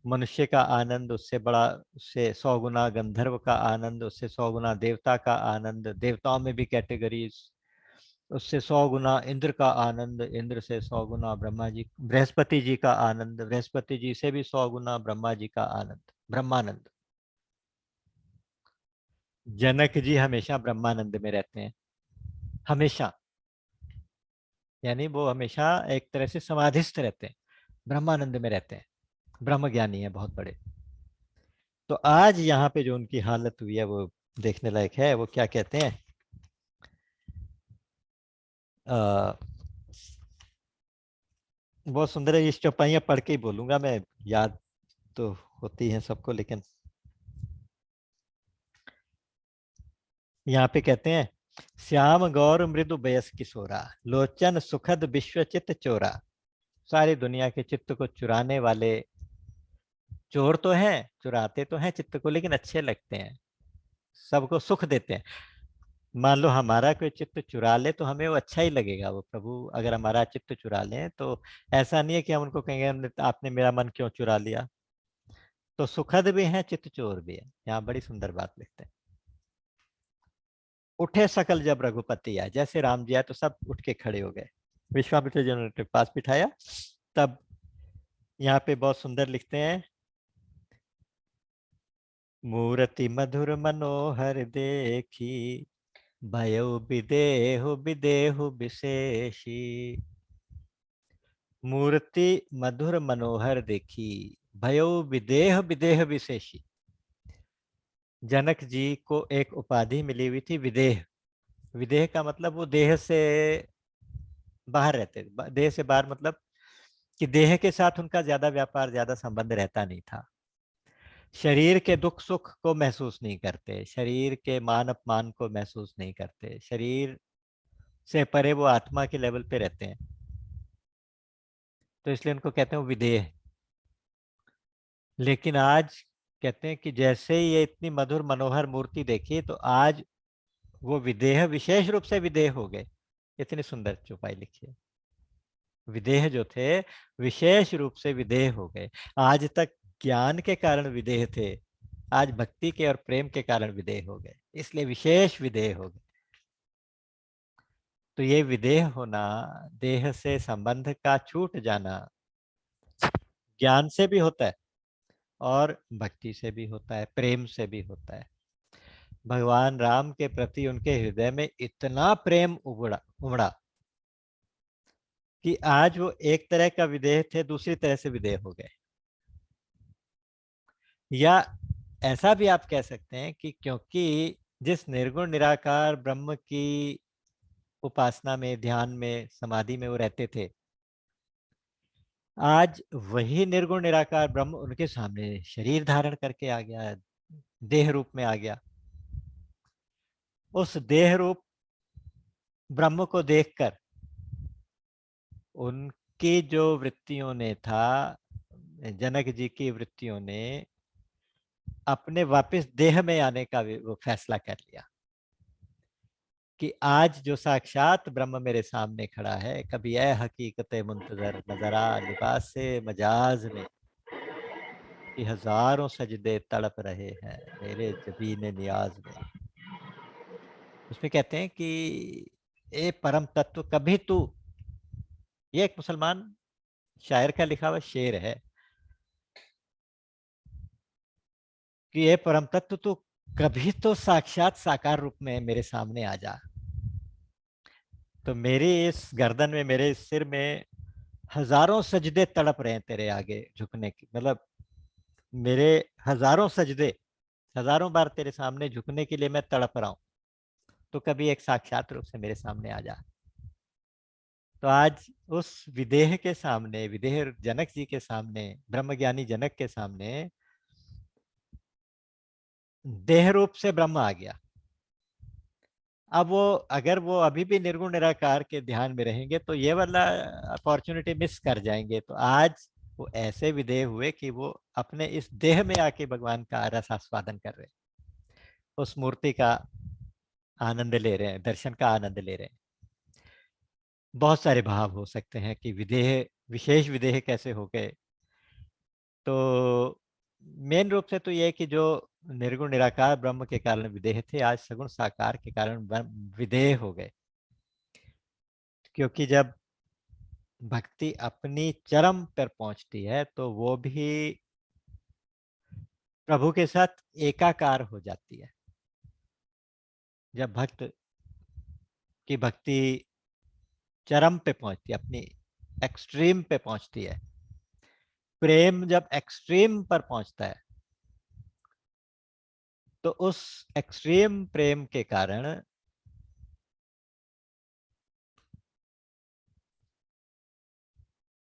S1: मनुष्य का आनंद उससे बड़ा, उससे 100 गुना गंधर्व का आनंद, उससे 100 गुना देवता का आनंद, देवताओं में भी कैटेगरीज, उससे 100 गुना इंद्र का आनंद, इंद्र से 100 गुना ब्रह्मा जी, बृहस्पति जी का आनंद, बृहस्पति जी से भी 100 गुना ब्रह्मा जी का आनंद, ब्रह्मानंद। जनक जी हमेशा ब्रह्मानंद में रहते हैं, हमेशा, यानी वो हमेशा एक तरह से समाधिस्थ रहते हैं, ब्रह्मानंद में रहते हैं, ब्रह्म ज्ञानी है बहुत बड़े। तो आज यहाँ पे जो उनकी हालत हुई है वो देखने लायक है। वो क्या कहते हैं, बहुत सुंदर है। इस चौपाइयाँ पढ़ के ही बोलूंगा मैं, याद तो होती है सबको, लेकिन यहाँ पे कहते हैं, श्याम गौर मृदु बयस किशोरा, लोचन सुखद विश्वचित चोरा। सारी दुनिया के चित्त को चुराने वाले चोर तो हैं, चुराते तो हैं चित्त को, लेकिन अच्छे लगते हैं, सबको सुख देते हैं। मान लो हमारा कोई चित्त चुरा ले तो हमें वो अच्छा ही लगेगा, वो प्रभु अगर हमारा चित्त चुरा ले तो ऐसा नहीं है कि हम उनको कहेंगे आपने मेरा मन क्यों चुरा लिया। तो सुखद भी है, चित्त चोर भी है। यहाँ बड़ी सुंदर बात लिखते हैं, उठे सकल जब रघुपति आए, जैसे राम जी आए तो सब उठ के खड़े हो गए, विश्वामित्र जी ने पास बिठाया। तब यहाँ पे बहुत सुंदर लिखते हैं, मूर्ति मधुर मनोहर देखी, भयो विदेहु विदेहु विशेषी। मूर्ति मधुर मनोहर देखी, भयो विदेह विदेह विशेषी। जनक जी को एक उपाधि मिली हुई थी, विदेह। विदेह का मतलब वो देह से बाहर रहते, देह से बाहर मतलब कि देह के साथ उनका ज्यादा व्यापार, ज्यादा संबंध रहता नहीं था। शरीर के दुख सुख को महसूस नहीं करते, शरीर के मान अपमान को महसूस नहीं करते, शरीर से परे वो आत्मा के लेवल पे रहते हैं, तो इसलिए उनको कहते हैं विदेह। लेकिन आज कहते हैं कि जैसे ही ये इतनी मधुर मनोहर मूर्ति देखी तो आज वो विदेह विशेष रूप से विदेह हो गए। इतनी सुंदर चौपाई लिखी है, विदेह जो थे विशेष रूप से विदेह हो गए। आज तक ज्ञान के कारण विदेह थे, आज भक्ति के और प्रेम के कारण विदेह हो गए, इसलिए विशेष विदेह हो गए। तो ये विदेह होना, देह से संबंध का छूट जाना, ज्ञान से भी होता है और भक्ति से भी होता है, प्रेम से भी होता है। भगवान राम के प्रति उनके हृदय में इतना प्रेम उमड़ा उमड़ा कि आज वो एक तरह का विदेह थे, दूसरी तरह से विदेह हो गए। या ऐसा भी आप कह सकते हैं कि क्योंकि जिस निर्गुण निराकार ब्रह्म की उपासना में, ध्यान में, समाधि में वो रहते थे, आज वही निर्गुण निराकार ब्रह्म उनके सामने शरीर धारण करके आ गया, देह रूप में आ गया। उस देह रूप ब्रह्म को देखकर उनकी जो वृत्तियों ने था, जनक जी की वृत्तियों ने अपने वापस देह में आने का वो फैसला कर लिया कि आज जो साक्षात ब्रह्म मेरे सामने खड़ा है, कभी ऐ हकीकत मुंतजर नजरा लिबास से मजाज में, कि हजारों सजदे तड़प रहे हैं मेरे जबीन नियाज में। उसमें कहते हैं कि ए परम तत्व कभी तू, ये एक मुसलमान शायर का लिखा हुआ शेर है कि ये परम तत्व तू कभी तो साक्षात साकार रूप में मेरे सामने आ जा। तो मेरी इस गर्दन में, मेरे इस सिर में हजारों सजदे तड़प रहे हैं तेरे आगे झुकने की, मतलब मेरे हजारों सजदे, हजारों बार तेरे सामने झुकने के लिए मैं तड़प रहा हूं, तो कभी एक साक्षात रूप से मेरे सामने आ जा। तो आज उस विदेह के सामने, विदेह जनक जी के सामने, ब्रह्मज्ञानी जनक के सामने देह रूप से ब्रह्म आ गया। अब वो, अगर वो अभी भी निर्गुण निराकार के ध्यान में रहेंगे तो ये वाला अपॉर्चुनिटी मिस कर जाएंगे। तो आज वो ऐसे विदेह हुए कि वो अपने इस देह में आके भगवान का रस आस्वादन कर रहे हैं, उस मूर्ति का आनंद ले रहे हैं, दर्शन का आनंद ले रहे हैं। बहुत सारे भाव हो सकते हैं कि विदेह, विशेष विदेह कैसे हो गए। तो मेन रूप से तो ये है कि जो निर्गुण निराकार ब्रह्म के कारण विदेह थे, आज सगुण साकार के कारण विदेह हो गए। क्योंकि जब भक्ति अपनी चरम पर पहुंचती है तो वो भी प्रभु के साथ एकाकार हो जाती है। जब भक्त की भक्ति चरम पे पहुंचती है, अपनी एक्सट्रीम पे पहुंचती है, प्रेम जब एक्सट्रीम पर पहुंचता है, तो उस एक्सट्रीम प्रेम के कारण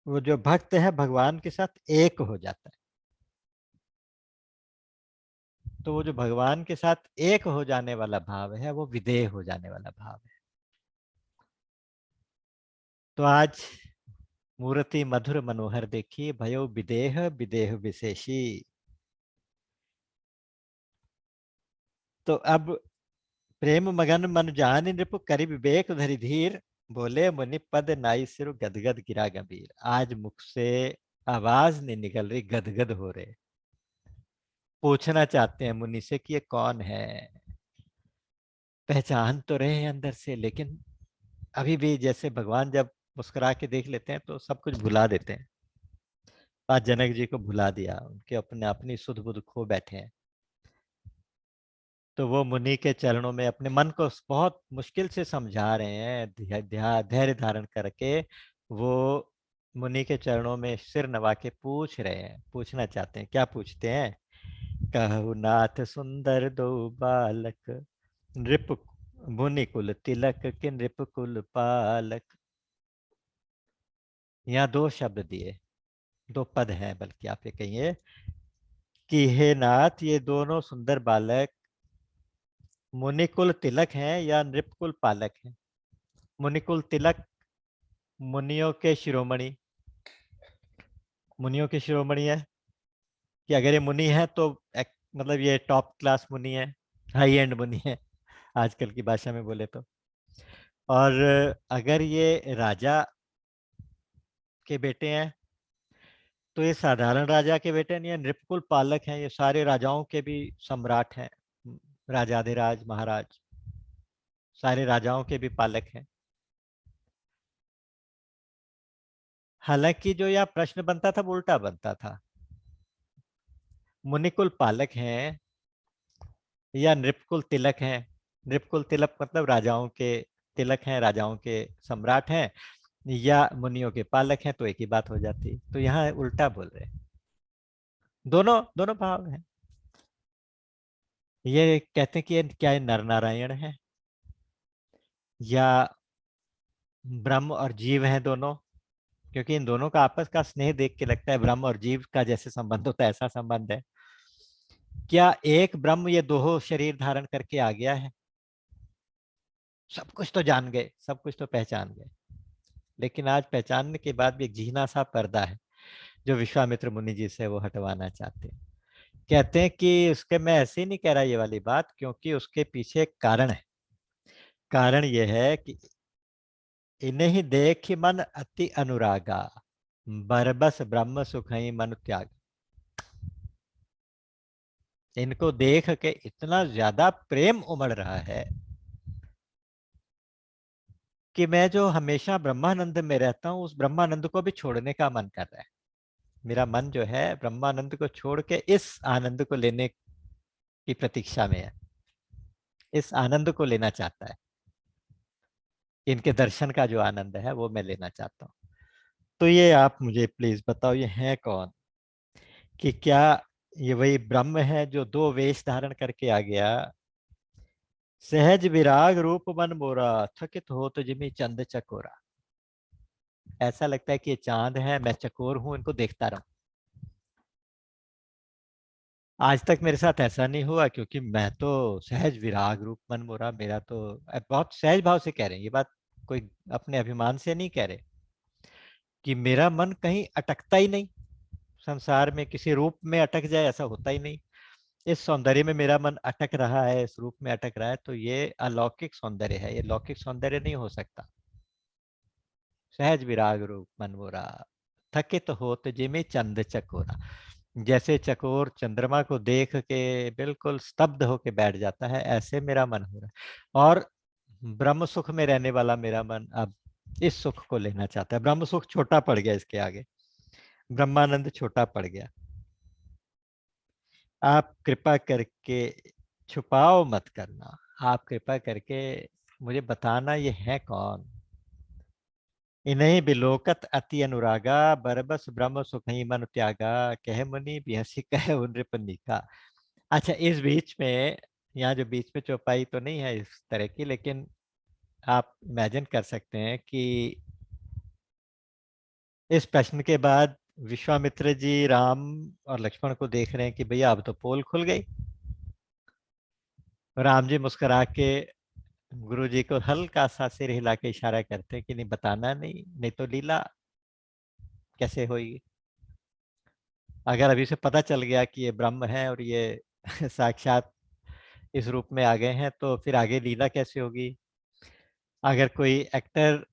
S1: वो जो भक्त है भगवान के साथ एक हो जाता है। तो वो जो भगवान के साथ एक हो जाने वाला भाव है, वो विदेह हो जाने वाला भाव है। तो आज मूर्ति मधुर मनोहर देखिए, भयो विदेह विदेह विशेषी। तो अब प्रेम मगन मन जान नृप करि विवेक धरि धीर, बोले मुनि पद नाई सिर गदगद गिरा गंभीर। आज मुख से आवाज नहीं निकल रही, गदगद हो रहे। पूछना चाहते हैं मुनि से कि ये कौन है। पहचान तो रहे हैं अंदर से, लेकिन अभी भी जैसे भगवान जब मुस्कुरा के देख लेते हैं तो सब कुछ भुला देते हैं। आज जनक जी को भुला दिया, उनके अपने अपनी सुध बुध खो बैठे हैं। तो वो मुनि के चरणों में अपने मन को बहुत मुश्किल से समझा रहे हैं, धैर्य धारण करके वो मुनि के चरणों में सिर नवा के पूछ रहे हैं, पूछना चाहते हैं। क्या पूछते हैं? कहु नाथ सुंदर दो बालक, नृप मुनि कुल तिलक के नृप कुल पालक। यहाँ दो शब्द दिए, दो पद हैं, बल्कि आप ये कहिए कि हे नाथ, ये दोनों सुंदर बालक मुनिकुल तिलक हैं या नृपकुल पालक हैं? मुनिकुल तिलक मुनियों के शिरोमणि, मुनियों के शिरोमणि है कि अगर ये मुनि है तो मतलब ये टॉप क्लास मुनि है, हाई एंड मुनि है आजकल की भाषा में बोले तो। और अगर ये राजा के बेटे हैं तो ये साधारण राजा के बेटे नहीं है, नृपकुल पालक हैं, ये सारे राजाओं के भी सम्राट हैं, राजाधिराज महाराज, सारे राजाओं के भी पालक हैं। हालांकि जो यह प्रश्न बनता था वो उल्टा बनता था, मुनिकुल पालक हैं या नृपकुल तिलक हैं। नृपकुल तिलक मतलब राजाओं के तिलक हैं, राजाओं के सम्राट हैं, या मुनियों के पालक हैं, तो एक ही बात हो जाती। तो यहाँ उल्टा बोल रहे हैं, दोनों दोनों भाव हैं। ये कहते हैं कि ये क्या नर नारायण है या ब्रह्म और जीव हैं दोनों, क्योंकि इन दोनों का आपस का स्नेह देख के लगता है ब्रह्म और जीव का जैसे संबंध होता है ऐसा संबंध है। क्या एक ब्रह्म ये दो शरीर धारण करके आ गया है? सब कुछ तो जान गए, सब कुछ तो पहचान गए, लेकिन आज पहचानने के बाद भी एक झीना सा पर्दा है जो विश्वामित्र मुनि जी से वो हटवाना चाहते हैं। कहते हैं कि उसके, मैं ऐसे ही नहीं कह रहा ये वाली बात, क्योंकि उसके पीछे एक कारण है। कारण ये है कि इन्हीं देख मन अति अनुरागा, बरबस ब्रह्म सुख ही मन त्याग। इनको देख के इतना ज्यादा प्रेम उमड़ रहा है कि मैं जो हमेशा ब्रह्मानंद में रहता हूँ उस ब्रह्मानंद को भी छोड़ने का मन कर रहा है। मेरा मन जो है ब्रह्मानंद को छोड़ के इस आनंद को लेने की प्रतीक्षा में है, इस आनंद को लेना चाहता है। इनके दर्शन का जो आनंद है वो मैं लेना चाहता हूँ। तो ये आप मुझे प्लीज बताओ, ये है कौन? कि क्या ये वही ब्रह्म है जो दो वेश धारण करके आ गया? सहज विराग रूप मन मोरा, थकित हो तो जिमी चंद चकोरा। ऐसा लगता है कि ये चांद है, मैं चकोर हूं, इनको देखता रहूं। आज तक मेरे साथ ऐसा नहीं हुआ, क्योंकि मैं तो सहज विराग रूप मन मोरा, मेरा तो बहुत सहज भाव से कह रहे हैं ये बात, कोई अपने अभिमान से नहीं कह रहे, कि मेरा मन कहीं अटकता ही नहीं, संसार में किसी रूप में अटक जाए ऐसा होता ही नहीं। इस सौंदर्य में मेरा मन अटक रहा है, इस रूप में अटक रहा है, तो ये अलौकिक सौंदर्य है, ये लौकिक सौंदर्य नहीं हो सकता। सहज विराग रूप मन मोरा, थकित होत जिमे चंद चकोरा। जैसे चकोर चंद्रमा को देख के बिल्कुल स्तब्ध होके बैठ जाता है, ऐसे मेरा मन हो रहा है। और ब्रह्म सुख में रहने वाला मेरा मन अब इस सुख को लेना चाहता है। ब्रह्म सुख छोटा पड़ गया इसके आगे, ब्रह्मानंद छोटा पड़ गया। आप कृपा करके छुपाओ मत करना, आप कृपा करके मुझे बताना ये है कौन। इन्हीं बिलोकत अति अनुरागा, बरबस ब्रह्म सुख ही मन त्यागा, कह मुनि बिहसी कह नृपनि का। अच्छा, इस बीच में, यहाँ जो बीच में चौपाई तो नहीं है इस तरह की, लेकिन आप इमेजिन कर सकते हैं कि इस प्रश्न के बाद विश्वामित्र जी राम और लक्ष्मण को देख रहे हैं कि भैया अब तो पोल खुल गई। राम जी मुस्कुरा के गुरु जी को हल्का सा सिर हिला के इशारा करते हैं कि नहीं, बताना नहीं, नहीं तो लीला कैसे होगी। अगर अभी से पता चल गया कि ये ब्रह्म है और ये साक्षात इस रूप में आ गए हैं, तो फिर आगे लीला कैसे होगी। अगर कोई एक्टर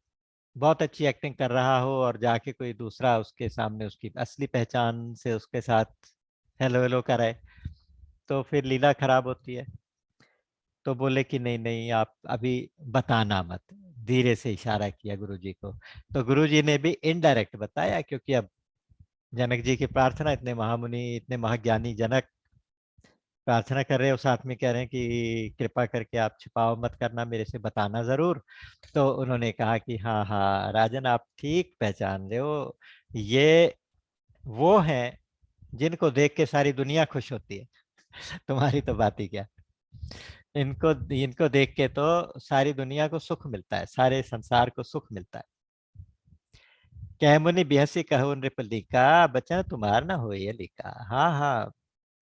S1: बहुत अच्छी एक्टिंग कर रहा हो और जाके कोई दूसरा उसके सामने उसकी असली पहचान से उसके साथ हेलो हेलो कराए, तो फिर लीला खराब होती है। तो बोले कि नहीं नहीं, आप अभी बताना मत। धीरे से इशारा किया गुरुजी को। तो गुरुजी ने भी इनडायरेक्ट बताया, क्योंकि अब जनक जी की प्रार्थना, इतने महामुनि इतने महाज्ञानी जनक प्रार्थना कर रहे हो, साथ में कह रहे हैं कि कृपा करके आप छिपाओ मत करना, मेरे से बताना जरूर। तो उन्होंने कहा कि हाँ हाँ राजन, आप ठीक पहचान रहे हो, ये वो हैं जिनको देख के सारी दुनिया खुश होती है। तुम्हारी तो बात ही क्या। इनको इनको देख के तो सारी दुनिया को सुख मिलता है, सारे संसार को सुख मिलता है। कह मुनि बिहसी कहो नृपलिका, बचन तुम्हार ना हो ये लिखा। हाँ हाँ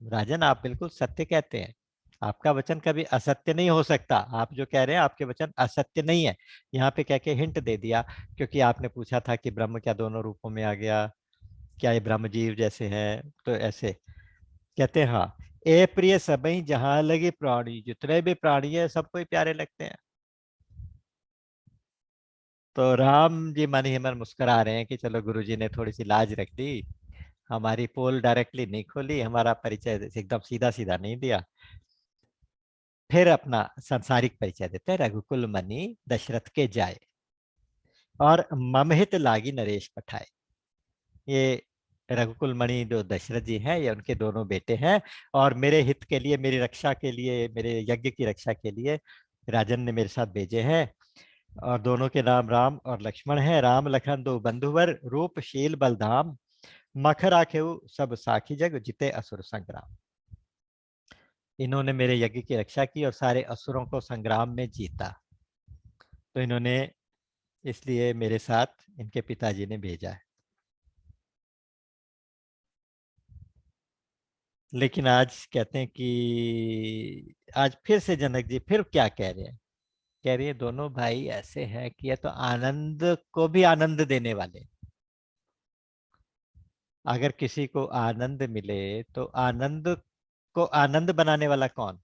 S1: राजन, आप बिल्कुल सत्य कहते हैं। आपका वचन कभी असत्य नहीं हो सकता। आप जो कह रहे हैं आपके वचन असत्य नहीं है। यहाँ पे कह के हिंट दे दिया, क्योंकि आपने पूछा था कि ब्रह्म क्या दोनों रूपों में आ गया, क्या ये ब्रह्म जीव जैसे हैं, तो ऐसे कहते हैं हाँ। ए प्रिय सबई जहां लगे प्राणी, जितने भी प्राणी है सबको ही प्यारे लगते हैं। तो राम जी मन ही मन मुस्कुरा रहे हैं कि चलो गुरुजी ने थोड़ी सी लाज रख दी, हमारी पोल डायरेक्टली नहीं खोली, हमारा परिचय एकदम सीधा सीधा नहीं दिया। फिर अपना सांसारिक परिचय देते हैं, रघुकुल मनि दशरथ के जाए और ममहित लागी नरेश पठाए। ये रघुकुल मणि जो दशरथ जी हैं, ये उनके दोनों बेटे हैं, और मेरे हित के लिए, मेरी रक्षा के लिए, मेरे यज्ञ की रक्षा के लिए राजन ने मेरे साथ भेजे हैं। और दोनों के नाम राम और लक्ष्मण हैं। राम लखन दो बंधुवर, रूपशील बलधाम, मखर आखेऊ सब साखी जग, जिते असुर संग्राम। इन्होंने मेरे यज्ञ की रक्षा की और सारे असुरों को संग्राम में जीता। तो इन्होंने, इसलिए मेरे साथ इनके पिताजी ने भेजा है। लेकिन आज कहते हैं कि आज फिर से जनक जी फिर क्या कह रहे हैं। कह रही है दोनों भाई ऐसे हैं कि ये तो आनंद को भी आनंद देने वाले। अगर किसी को आनंद मिले तो आनंद को आनंद बनाने वाला कौन?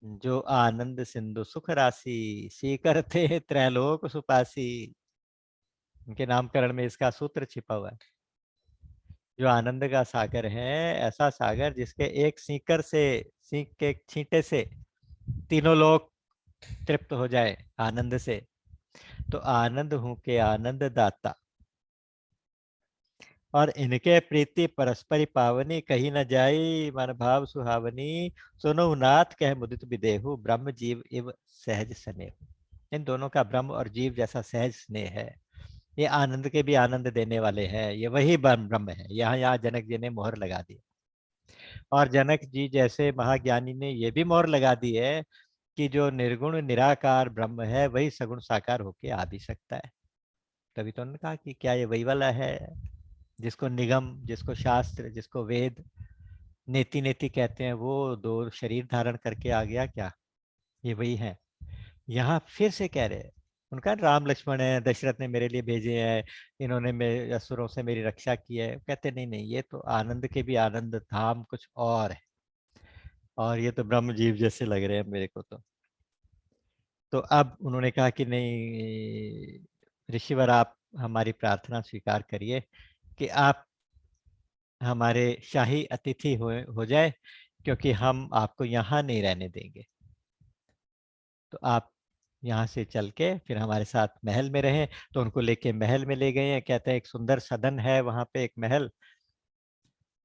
S1: जो आनंद सिंधु सुख राशि, सीकर थे त्रैलोक सुपासी। उनके नामकरण में इसका सूत्र छिपा हुआ है। जो आनंद का सागर है, ऐसा सागर जिसके एक सीकर से, सीख के छींटे से तीनों लोग तृप्त हो जाए आनंद से। तो आनंद हूं के आनंद दाता, और इनके प्रीति परस्परि पावनी, कही न जाई मन भाव सुहावनी। सुनो नाथ कह मुदित विदेहु, ब्रह्म जीव इव सहज स्नेह। इन दोनों का ब्रह्म और जीव जैसा सहज स्नेह है। ये आनंद के भी आनंद देने वाले हैं, ये वही ब्रह्म ब्रह्म है। यहाँ यहाँ जनक जी ने मोहर लगा दी। और जनक जी जैसे महाज्ञानी ने ये भी मोहर लगा दी है कि जो निर्गुण निराकार ब्रह्म है वही सगुण साकार होके आ भी सकता है। तभी तो उन्होंने कहा कि क्या ये वही वाला है जिसको निगम, जिसको शास्त्र, जिसको वेद नेति नेति कहते हैं, वो दो शरीर धारण करके आ गया क्या? ये वही है। यहाँ फिर से कह रहे हैं, उनका राम लक्ष्मण है, दशरथ ने मेरे लिए भेजे हैं, इन्होंने मेरे असुरों से मेरी रक्षा की है। कहते नहीं नहीं, ये तो आनंद के भी आनंद धाम कुछ और है, और ये तो ब्रह्म जीव जैसे लग रहे हैं मेरे को। तो अब उन्होंने कहा कि नहीं ऋषिवर, आप हमारी प्रार्थना स्वीकार करिए कि आप हमारे शाही अतिथि हो जाए, क्योंकि हम आपको यहाँ नहीं रहने देंगे। तो आप यहाँ से चल के फिर हमारे साथ महल में रहें। तो उनको लेके महल में ले गए हैं। कहते हैं एक सुंदर सदन है वहाँ पे, एक महल।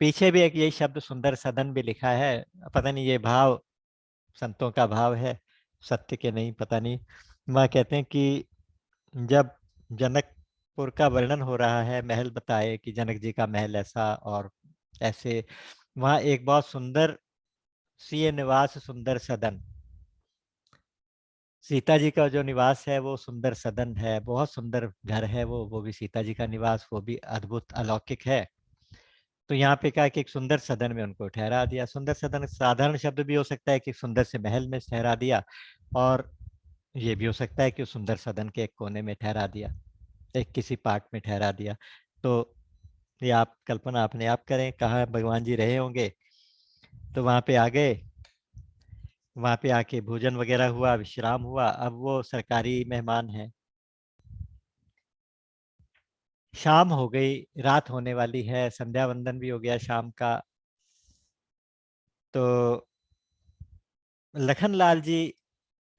S1: पीछे भी एक यही शब्द सुंदर सदन भी लिखा है। पता नहीं ये भाव संतों का भाव है, सत्य के नहीं, पता नहीं। वहाँ कहते हैं कि जब जनकपुर का वर्णन हो रहा है, महल बताए कि जनक जी का महल ऐसा और ऐसे, वहाँ एक बहुत सुंदर सी निवास सुंदर सदन, सीता जी का जो निवास है वो सुंदर सदन है, बहुत सुंदर घर है वो भी सीता जी का निवास, वो भी अद्भुत अलौकिक है। तो यहाँ पे कहा कि एक सुंदर सदन में उनको ठहरा दिया। सुंदर सदन साधारण शब्द भी हो सकता है कि सुंदर से महल में ठहरा दिया, और ये भी हो सकता है कि उस सुंदर सदन के एक कोने में ठहरा दिया, एक किसी पार्ट में ठहरा दिया। तो ये आप कल्पना अपने आप करें कहाँ भगवान जी रहे होंगे। तो वहाँ पे आ गए, वहाँ पे आके भोजन वगैरह हुआ, विश्राम हुआ। अब वो सरकारी मेहमान हैं। शाम हो गई, रात होने वाली है, संध्या वंदन भी हो गया शाम का। तो लखनलाल जी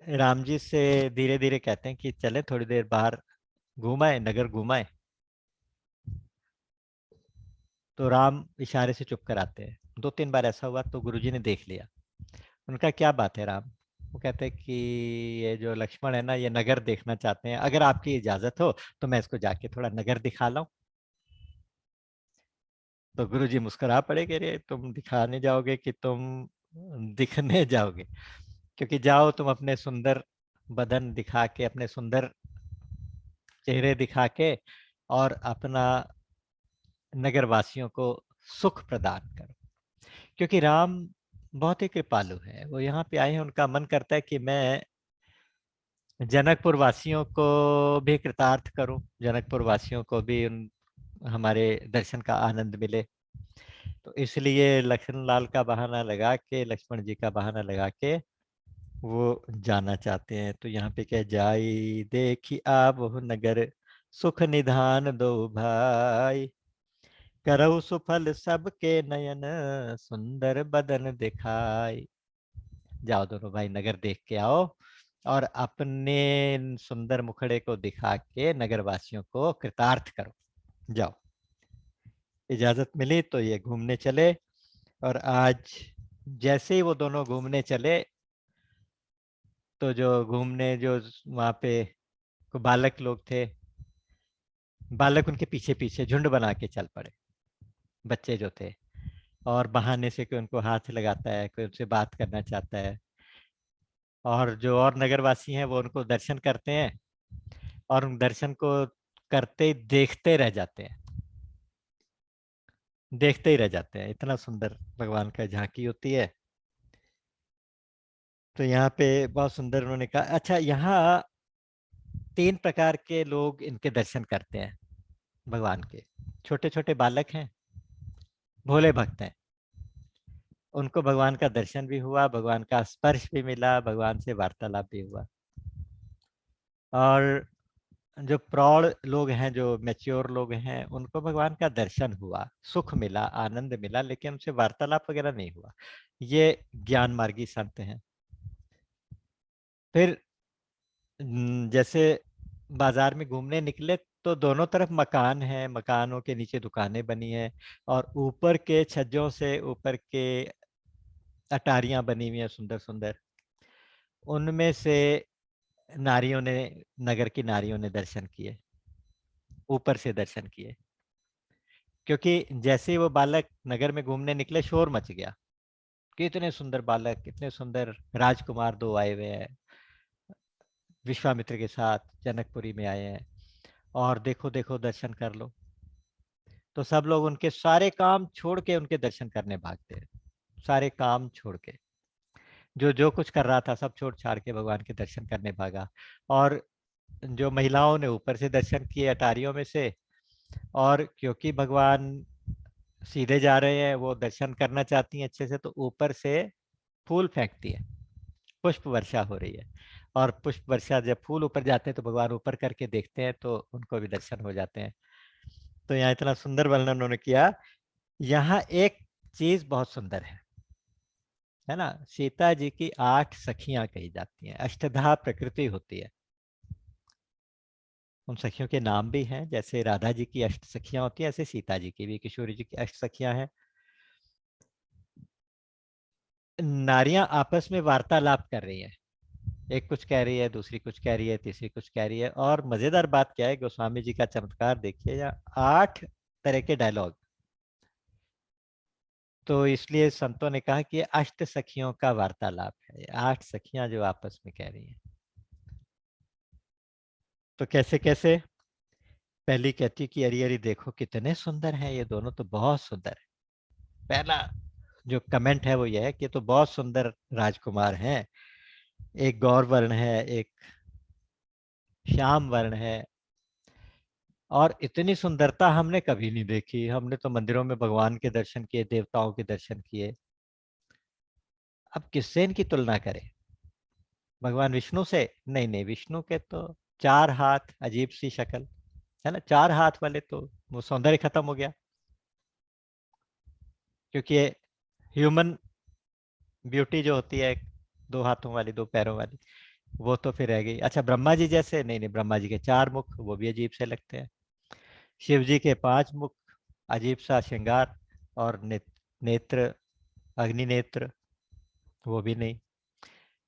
S1: राम जी से धीरे धीरे कहते हैं कि चले थोड़ी देर बाहर घुमाए, नगर घुमाए। तो राम इशारे से चुप कर आते हैं। 2-3 बार ऐसा हुआ तो गुरुजी ने देख लिया। उनका क्या बात है राम? वो कहते हैं कि ये जो लक्ष्मण है ना, ये नगर देखना चाहते हैं, अगर आपकी इजाजत हो तो मैं इसको जाके थोड़ा नगर दिखा लाऊं। तो गुरुजी मुस्कुरा पड़े कि रे तुम दिखाने जाओगे कि तुम दिखने जाओगे? क्योंकि जाओ तुम अपने सुंदर बदन दिखा के, अपने सुंदर चेहरे दिखा के, और अपना नगर वासियों को सुख प्रदान करो। क्योंकि राम बहुत ही कृपालु है। वो यहाँ पे आए हैं, उनका मन करता है कि मैं जनकपुर वासियों को भी कृतार्थ करूं, जनकपुर वासियों को भी उन हमारे दर्शन का आनंद मिले। तो इसलिए लखनलाल का बहाना लगा के, लक्ष्मण जी का बहाना लगा के वो जाना चाहते हैं। तो यहाँ पे क्या, जाई देखी आबहु नगर, सुख निधान दो भाई, करऊ सुफल सबके नयन, सुंदर बदन दिखाई। जाओ दोनों भाई नगर देख के आओ, और अपने सुंदर मुखड़े को दिखा के नगर वासियों को कृतार्थ करो। जाओ। इजाजत मिली तो ये घूमने चले। और आज जैसे ही वो दोनों घूमने चले, तो जो घूमने जो वहाँ पे को बालक लोग थे, बालक उनके पीछे पीछे झुंड बना के चल पड़े, बच्चे जो थे। और बहाने से कोई उनको हाथ लगाता है, कोई उनसे बात करना चाहता है। और जो और नगरवासी हैं वो उनको दर्शन करते हैं, और उन दर्शन को करते ही देखते रह जाते हैं, देखते ही रह जाते हैं। इतना सुंदर भगवान का झांकी होती है। तो यहाँ पे बहुत सुंदर उन्होंने कहा। अच्छा, यहाँ 3 प्रकार के लोग इनके दर्शन करते हैं भगवान के। छोटे छोटे बालक हैं, भोले भक्त हैं, उनको भगवान का दर्शन भी हुआ, भगवान का स्पर्श भी मिला, भगवान से वार्तालाप भी हुआ। और जो प्रौढ़ लोग हैं, जो मैच्योर लोग हैं, उनको भगवान का दर्शन हुआ, सुख मिला, आनंद मिला, लेकिन उनसे वार्तालाप वगैरह नहीं हुआ। ये ज्ञान मार्गी संत हैं। फिर जैसे बाजार में घूमने निकले, तो दोनों तरफ मकान हैं, मकानों के नीचे दुकानें बनी हैं, और ऊपर के छज्जों से ऊपर के अटारियां बनी हुई हैं सुंदर सुंदर। उनमें से नारियों ने, नगर की नारियों ने दर्शन किए, ऊपर से दर्शन किए। क्योंकि जैसे ही वो बालक नगर में घूमने निकले, शोर मच गया कि इतने सुंदर बालक, इतने सुंदर राजकुमार 2 आए हुए हैं, विश्वामित्र के साथ जनकपुरी में आए हैं, और देखो देखो दर्शन कर लो। तो सब लोग उनके सारे काम छोड़ के उनके दर्शन करने भागते हैं, सारे काम छोड़ के, जो जो कुछ कर रहा था सब छोड़ छाड़ के भगवान के दर्शन करने भागा। और जो महिलाओं ने ऊपर से दर्शन किए अटारियों में से, और क्योंकि भगवान सीधे जा रहे हैं, वो दर्शन करना चाहती हैं अच्छे से, तो ऊपर से फूल फेंकती है, पुष्प वर्षा हो रही है। और पुष्प वर्षा, जब फूल ऊपर जाते हैं तो भगवान ऊपर करके देखते हैं, तो उनको भी दर्शन हो जाते हैं। तो यहाँ इतना सुंदर वर्णन उन्होंने किया। यहाँ एक चीज बहुत सुंदर है ना। सीता जी की 8 सखियां कही जाती हैं, अष्टधा प्रकृति होती है। उन सखियों के नाम भी हैं, जैसे राधा जी की 8 सखियां होती हैं, ऐसे सीता जी की भी, किशोरी जी की 8 सखियां हैं। नारियां आपस में वार्तालाप कर रही हैं, एक कुछ कह रही है, दूसरी कुछ कह रही है, तीसरी कुछ कह रही है। और मजेदार बात क्या है, गोस्वामी जी का चमत्कार देखिए, यहाँ 8 तरह के डायलॉग। तो इसलिए संतों ने कहा कि ये अष्ट सखियों का वार्तालाप है, ये 8 सखियां जो आपस में कह रही हैं। तो कैसे कैसे, पहली कहती कि अरे अरे देखो कितने सुंदर हैं ये दोनों, तो बहुत सुंदर है। पहला जो कमेंट है वो ये है कि तो बहुत सुंदर राजकुमार हैं, एक गौर वर्ण है, एक श्याम वर्ण है, और इतनी सुंदरता हमने कभी नहीं देखी। हमने तो मंदिरों में भगवान के दर्शन किए, देवताओं के दर्शन किए, अब किससे इनकी तुलना करें? भगवान विष्णु से? नहीं नहीं, विष्णु के तो 4 हाथ, अजीब सी शक्ल, है ना, 4 हाथ वाले तो वो सौंदर्य खत्म हो गया, क्योंकि ये ह्यूमन ब्यूटी जो होती है, 2 हाथों वाली, 2 पैरों वाली, वो तो फिर रह गई। अच्छा, ब्रह्मा जी जैसे? नहीं नहीं, ब्रह्मा जी के 4 मुख, वो भी अजीब से लगते हैं। शिव जी के 5 मुख, अजीब सा श्रृंगार, और नेत्र, अग्नि नेत्र, वो भी नहीं।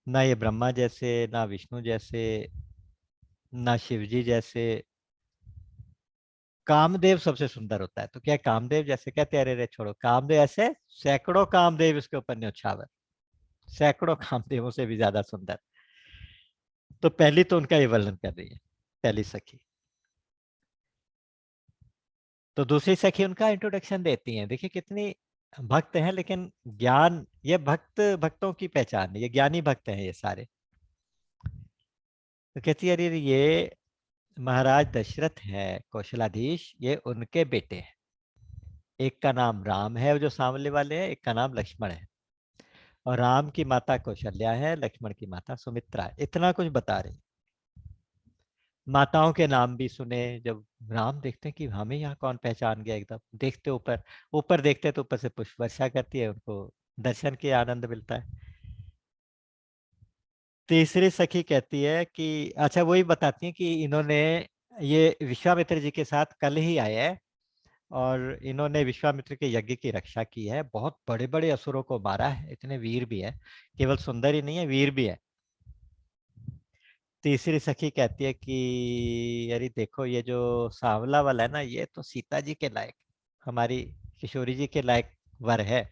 S1: ना ये ब्रह्मा जैसे, ना विष्णु जैसे, ना शिव जी जैसे। कामदेव सबसे सुंदर होता है, तो क्या कामदेव जैसे? कहते हैं अरे रे छोड़ो, कामदेव ऐसे सैकड़ों कामदेव इसके ऊपर न्यौछावर, सैकड़ों कामदेवों से भी ज्यादा सुंदर। तो पहली तो उनका ये वर्णन कर रही है, पहली सखी। तो दूसरी सखी उनका इंट्रोडक्शन देती हैं, देखिए कितनी भक्त हैं, लेकिन ज्ञान, ये भक्त भक्तों की पहचान है, ये ज्ञानी भक्त हैं ये सारे। तो कहती है अरे ये महाराज दशरथ है कौशलाधीश, ये उनके बेटे हैं। एक का नाम राम है जो सांवले वाले हैं, एक का नाम लक्ष्मण है। और राम की माता कौशल्या है, लक्ष्मण की माता सुमित्रा है। इतना कुछ बता रहे। माताओं के नाम भी सुने। जब राम देखते हैं कि हमें यहाँ कौन पहचान गया, एकदम देखते ऊपर, ऊपर देखते तो ऊपर से पुष्प वर्षा करती है, उनको दर्शन के आनंद मिलता है। तीसरी सखी कहती है कि अच्छा, वही बताती है कि इन्होंने, ये विश्वामित्र जी के साथ कल ही आए हैं, और इन्होंने विश्वामित्र के यज्ञ की रक्षा की है, बहुत बड़े बड़े असुरों को मारा है, इतने वीर भी है, केवल सुंदर ही नहीं है, वीर भी है। तीसरी सखी कहती है कि अरे देखो ये जो सांवला वाला है ना, ये तो सीता जी के लायक, हमारी किशोरी जी के लायक वर है।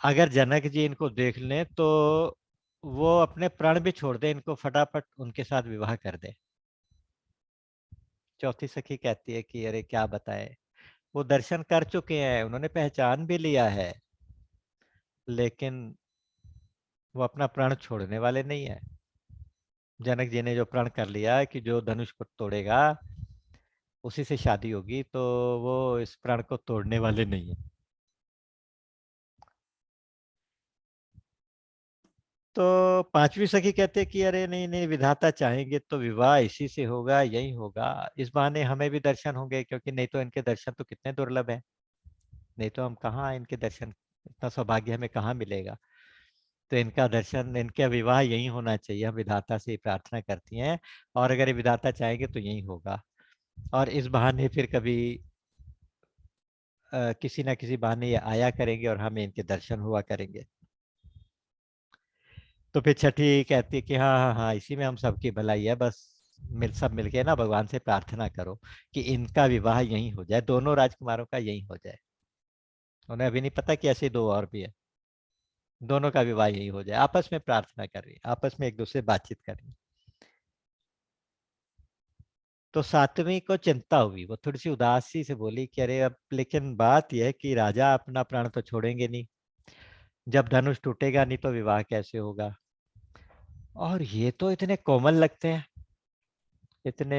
S1: अगर जनक जी इनको देख लें तो वो अपने प्राण भी छोड़ दे, इनको फटाफट उनके साथ विवाह कर दे। चौथी सखी कहती है कि अरे क्या बताए, वो दर्शन कर चुके हैं, उन्होंने पहचान भी लिया है, लेकिन वो अपना प्राण छोड़ने वाले नहीं है। जनक जी ने जो प्रण कर लिया है कि जो धनुष को तोड़ेगा उसी से शादी होगी, तो वो इस प्रण को तोड़ने वाले नहीं है। तो पांचवी सखी कहते कि अरे नहीं नहीं, विधाता चाहेंगे तो विवाह इसी से होगा, यही होगा, इस बहाने हमें भी दर्शन होंगे, क्योंकि नहीं तो इनके दर्शन तो कितने दुर्लभ है, नहीं तो हम कहाँ इनके दर्शन, इतना सौभाग्य हमें कहाँ मिलेगा। तो इनका दर्शन, इनका विवाह यही होना चाहिए, हम विधाता से प्रार्थना करती हैं, और अगर ये विधाता चाहेंगे तो यही होगा। और इस बहाने फिर कभी किसी ना किसी बहाने ये आया करेंगे और हमें इनके दर्शन हुआ करेंगे। तो फिर छठी कहती है कि हाँ हाँ हाँ, इसी में हम सबकी भलाई है, बस सब मिलके ना भगवान से प्रार्थना करो कि इनका विवाह यहीं हो जाए, दोनों राजकुमारों का यहीं हो जाए। उन्हें अभी नहीं पता कि ऐसे दो और भी है, दोनों का विवाह यहीं हो जाए। आपस में प्रार्थना कर रही है, आपस में एक दूसरे से बातचीत कर रही है। तो सातवीं को चिंता हुई, वो थोड़ी सी उदासी से बोली कि अरे अब लेकिन बात यह है कि राजा अपना प्राण तो छोड़ेंगे नहीं, जब धनुष टूटेगा नहीं तो विवाह कैसे होगा। और ये तो इतने कोमल लगते हैं, इतने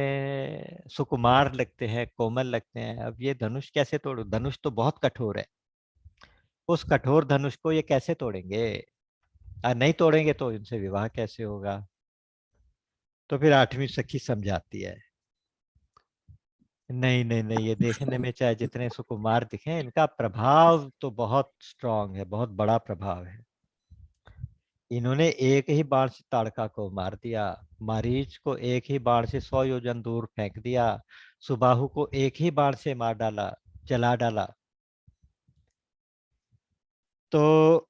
S1: सुकुमार लगते हैं, कोमल लगते हैं, अब ये धनुष कैसे तोड़ो? धनुष तो बहुत कठोर है, उस कठोर धनुष को ये कैसे तोड़ेंगे? नहीं तोड़ेंगे तो इनसे विवाह कैसे होगा? तो फिर आठवीं सखी समझाती है नहीं नहीं नहीं, ये देखने में चाहे जितने सुकुमार दिखे, इनका प्रभाव तो बहुत स्ट्रांग है, बहुत बड़ा प्रभाव है। इन्होंने एक ही बाण से ताड़का को मार दिया, मारीच को एक ही बाण से 100 योजन दूर फेंक दिया, सुबाहु को एक ही बाण से मार डाला, जला डाला। तो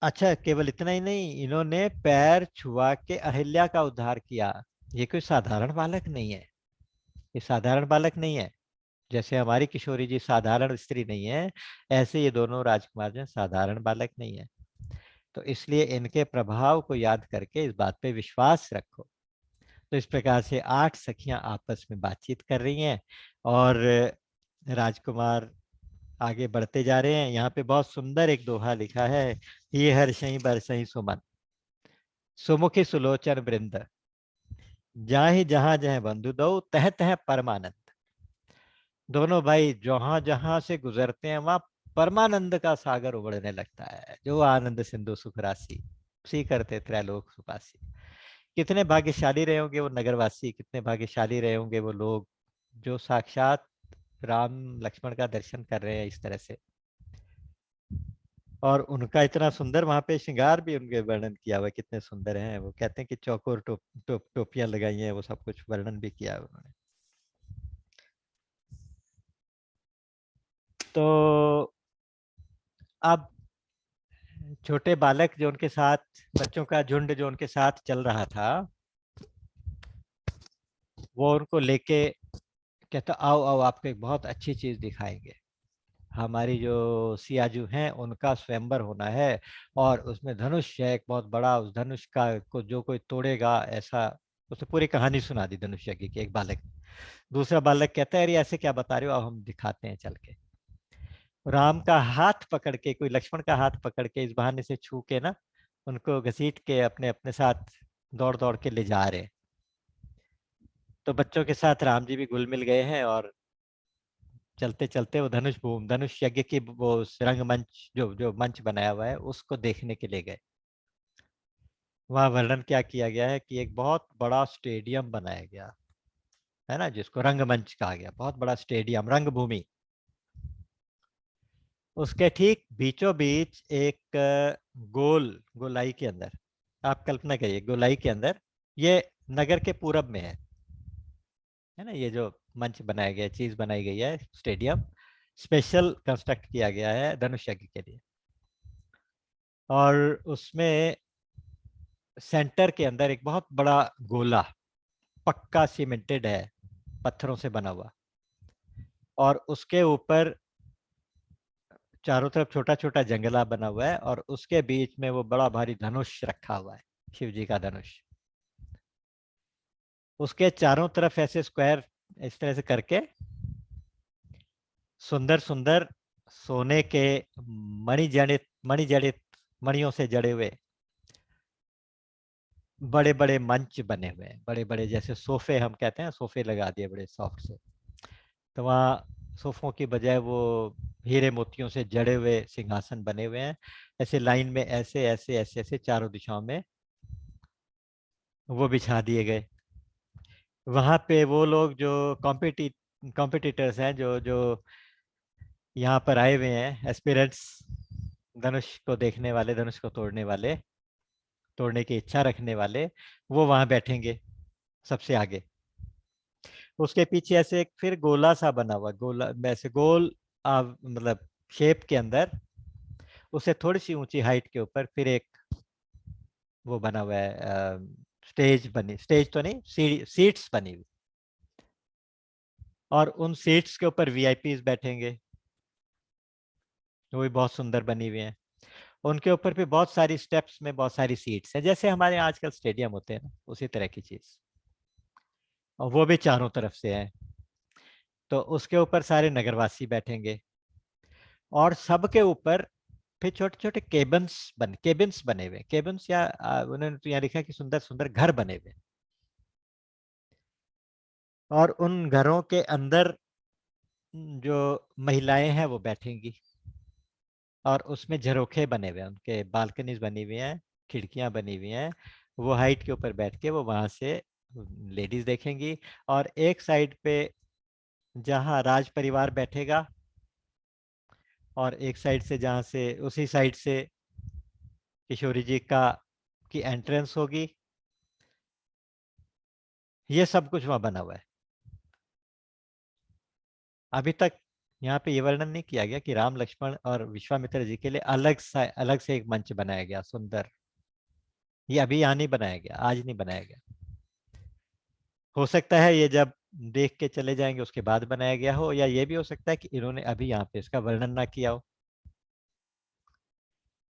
S1: अच्छा, केवल इतना ही नहीं, इन्होंने पैर छुआ के अहिल्या का उद्धार किया। ये कोई साधारण बालक नहीं है, ये साधारण बालक नहीं है। जैसे हमारी किशोरी जी साधारण स्त्री नहीं है, ऐसे ये दोनों राजकुमार जो साधारण बालक नहीं है। तो इसलिए इनके प्रभाव को याद करके इस बात पे विश्वास रखो। तो इस प्रकार से 8 सखियां आपस में बातचीत कर रही हैं और राजकुमार आगे बढ़ते जा रहे हैं। यहाँ पे बहुत सुंदर एक दोहा लिखा है, ये हर्षई बरसई सुमन, सुमुखी सुलोचन वृंद, जाहि जहां जह बंधु दो, तह तह परमानंद। दोनों भाई जहां जहां से गुजरते हैं वहां परमानंद का सागर उमड़ने लगता है। जो आनंद सिंधु सुख राशि, उसी करते त्रैलोक सुपासी। कितने भाग्यशाली रहे होंगे वो नगरवासी, कितने भाग्यशाली रहे होंगे वो लोग जो साक्षात राम लक्ष्मण का दर्शन कर रहे हैं इस तरह से। और उनका इतना सुंदर वहां पे श्रृंगार भी उनके वर्णन किया हुआ है, कितने सुंदर हैं। वो कहते हैं कि चौकोर टोपियां लगाई हैं, वो सब कुछ वर्णन भी किया है उन्होंने। तो अब छोटे बालक जो उनके साथ, बच्चों का झुंड जो उनके साथ चल रहा था, वो उनको लेके कहता, आओ आओ आपको एक बहुत अच्छी चीज दिखाएंगे। हमारी जो सियाजू हैं उनका स्वयंवर होना है, और उसमें धनुष है एक बहुत बड़ा, उस धनुष का को जो कोई तोड़ेगा ऐसा। उसे पूरी कहानी सुना दी धनुष यज्ञ की एक बालक ने। दूसरा बालक कहता है, अरे ऐसे क्या बता रहे हो, अब हम दिखाते हैं चल के। राम का हाथ पकड़ के, कोई लक्ष्मण का हाथ पकड़ के इस बहाने से छू के ना, उनको घसीट के अपने अपने साथ दौड़ दौड़ के ले जा रहे हैं। तो बच्चों के साथ राम जी भी घुल मिल गए हैं, और चलते चलते वो धनुष भूमि, धनुष यज्ञ की वो रंगमंच जो जो मंच बनाया हुआ है उसको देखने के लिए गए। वहाँ वर्णन क्या किया गया है कि एक बहुत बड़ा स्टेडियम बनाया गया है ना, जिसको रंगमंच कहा गया, बहुत बड़ा स्टेडियम, रंगभूमि। उसके ठीक बीचों बीच एक गोलाई के अंदर, आप कल्पना करिए गोलाई के अंदर, ये नगर के पूरब में है ना, ये जो मंच बनाया गया, चीज बनाई गई है, स्टेडियम स्पेशल कंस्ट्रक्ट किया गया है धनुष यज्ञ के लिए। और उसमें सेंटर के अंदर एक बहुत बड़ा गोला, पक्का सीमेंटेड है, पत्थरों से बना हुआ, और उसके ऊपर चारों तरफ छोटा छोटा जंगला बना हुआ है, और उसके बीच में वो बड़ा भारी धनुष रखा हुआ है, शिव जी का धनुष। उसके चारों तरफ ऐसे स्क्वायर इस तरह से करके सुंदर सुंदर सोने के मणि जड़ित मणियों से जड़े हुए बड़े बड़े मंच बने हुए हैं, बड़े बड़े जैसे सोफे हम कहते हैं, सोफे लगा दिए बड़े सॉफ्ट से। तो वहाँ सोफों की बजाय वो हीरे मोतियों से जड़े हुए सिंहासन बने हुए हैं, ऐसे लाइन में, ऐसे ऐसे ऐसे ऐसे चारों दिशाओं में वो बिछा दिए गए। वहां पे वो लोग जो कॉम्पिटिटर्स हैं, जो जो यहाँ पर आए हुए हैं, एस्पिरेंट्स, धनुष को देखने वाले, धनुष को तोड़ने वाले, तोड़ने की इच्छा रखने वाले, वो वहां बैठेंगे सबसे आगे। उसके पीछे ऐसे एक फिर गोला सा बना हुआ, गोला ऐसे गोल मतलब शेप के अंदर, उससे थोड़ी सी ऊंची हाइट के ऊपर फिर एक वो बना हुआ है, स्टेज बनी, स्टेज तो नहीं, सीढ़ी, सीट्स बनी हुई, और उन सीट्स के ऊपर वीआईपीज बैठेंगे, वो भी बहुत सुंदर बनी हुई हैं। उनके ऊपर भी बहुत सारी स्टेप्स में बहुत सारी सीट्स हैं, जैसे हमारे यहाँ आजकल स्टेडियम होते हैं ना, उसी तरह की चीज। और वो भी चारों तरफ से है। तो उसके ऊपर सारे नगरवासी बैठेंगे, और सबके ऊपर फिर छोटे छोटे केबिन्स बने हुए, केबिन्स या उन्होंने तो यहाँ लिखा है कि सुंदर सुंदर घर बने हुए। और उन घरों के अंदर जो महिलाएं हैं वो बैठेंगी, और उसमें झरोखे बने हुए हैं, उनके बालकनीज बनी हुई हैं, खिड़कियां बनी हुई हैं। वो हाइट के ऊपर बैठ के वो वहां से लेडीज देखेंगी। और एक साइड पे जहाँ राज परिवार बैठेगा और एक साइड से, जहाँ से उसी साइड से किशोरी जी की एंट्रेंस होगी। ये सब कुछ वहां बना हुआ है। अभी तक यहाँ पे ये वर्णन नहीं किया गया कि राम लक्ष्मण और विश्वामित्र जी के लिए अलग से एक मंच बनाया गया सुंदर। ये अभी यहाँ नहीं बनाया गया, आज नहीं बनाया गया। हो सकता है ये जब देख के चले जाएंगे उसके बाद बनाया गया हो, या ये भी हो सकता है कि इन्होंने अभी यहाँ पे इसका वर्णन ना किया हो।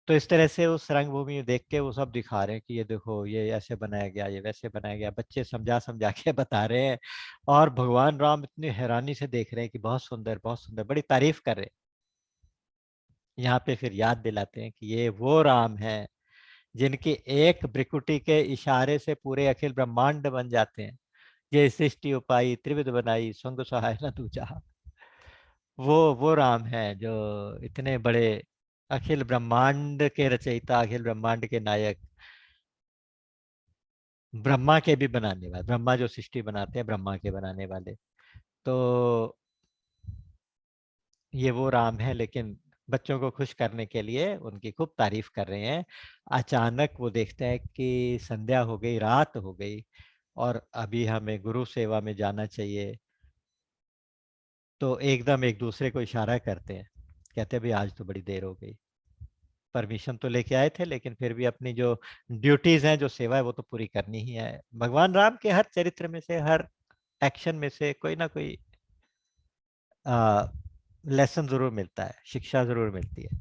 S1: तो इस तरह से उस रंगभूमि में देख के वो सब दिखा रहे हैं कि ये देखो, ये ऐसे बनाया गया, ये वैसे बनाया गया, बच्चे समझा समझा के बता रहे हैं। और भगवान राम इतनी हैरानी से देख रहे हैं कि बहुत सुंदर, बहुत सुंदर, बड़ी तारीफ कर रहे हैं। यहाँ पे फिर याद दिलाते हैं कि ये वो राम है जिनकी एक भ्रिकुटी के इशारे से पूरे अखिल ब्रह्मांड बन जाते हैं। ये सृष्टि उपाई त्रिविध बनाई, संग सहाय न दूजा। वो राम है जो इतने बड़े अखिल ब्रह्मांड के रचयिता, अखिल ब्रह्मांड के नायक, ब्रह्मा के भी बनाने वाले, ब्रह्मा जो सृष्टि बनाते हैं, ब्रह्मा के बनाने वाले। तो ये वो राम है, लेकिन बच्चों को खुश करने के लिए उनकी खूब तारीफ कर रहे हैं। अचानक वो देखते हैं कि संध्या हो गई, रात हो गई, और अभी हमें गुरु सेवा में जाना चाहिए। तो एकदम एक दूसरे को इशारा करते हैं, कहते हैं भाई आज तो बड़ी देर हो गई। परमिशन तो लेके आए थे, लेकिन फिर भी अपनी जो ड्यूटीज हैं, जो सेवा है, वो तो पूरी करनी ही है। भगवान राम के हर चरित्र में से, हर एक्शन में से कोई ना कोई लेसन जरूर मिलता है, शिक्षा जरूर मिलती है।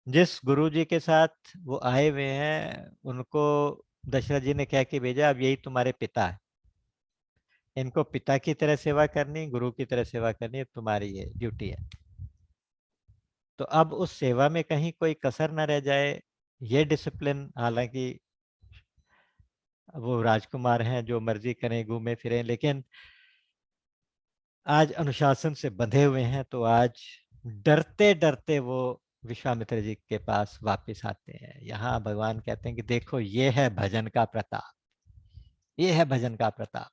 S1: जिस गुरु जी के साथ वो आए हुए हैं, उनको दशरथ जी ने कह के भेजा, अब यही तुम्हारे पिता है, इनको पिता की तरह सेवा करनी, गुरु की तरह सेवा करनी, तुम्हारी ये ड्यूटी है। तो अब उस सेवा में कहीं कोई कसर न रह जाए, ये डिसिप्लिन, हालांकि वो राजकुमार हैं, जो मर्जी करें, घूमे फिरें, लेकिन आज अनुशासन से बंधे हुए हैं। तो आज डरते डरते वो विश्वामित्र जी के पास वापस आते हैं। यहाँ भगवान कहते हैं कि देखो, ये है भजन का प्रताप, ये है भजन का प्रताप।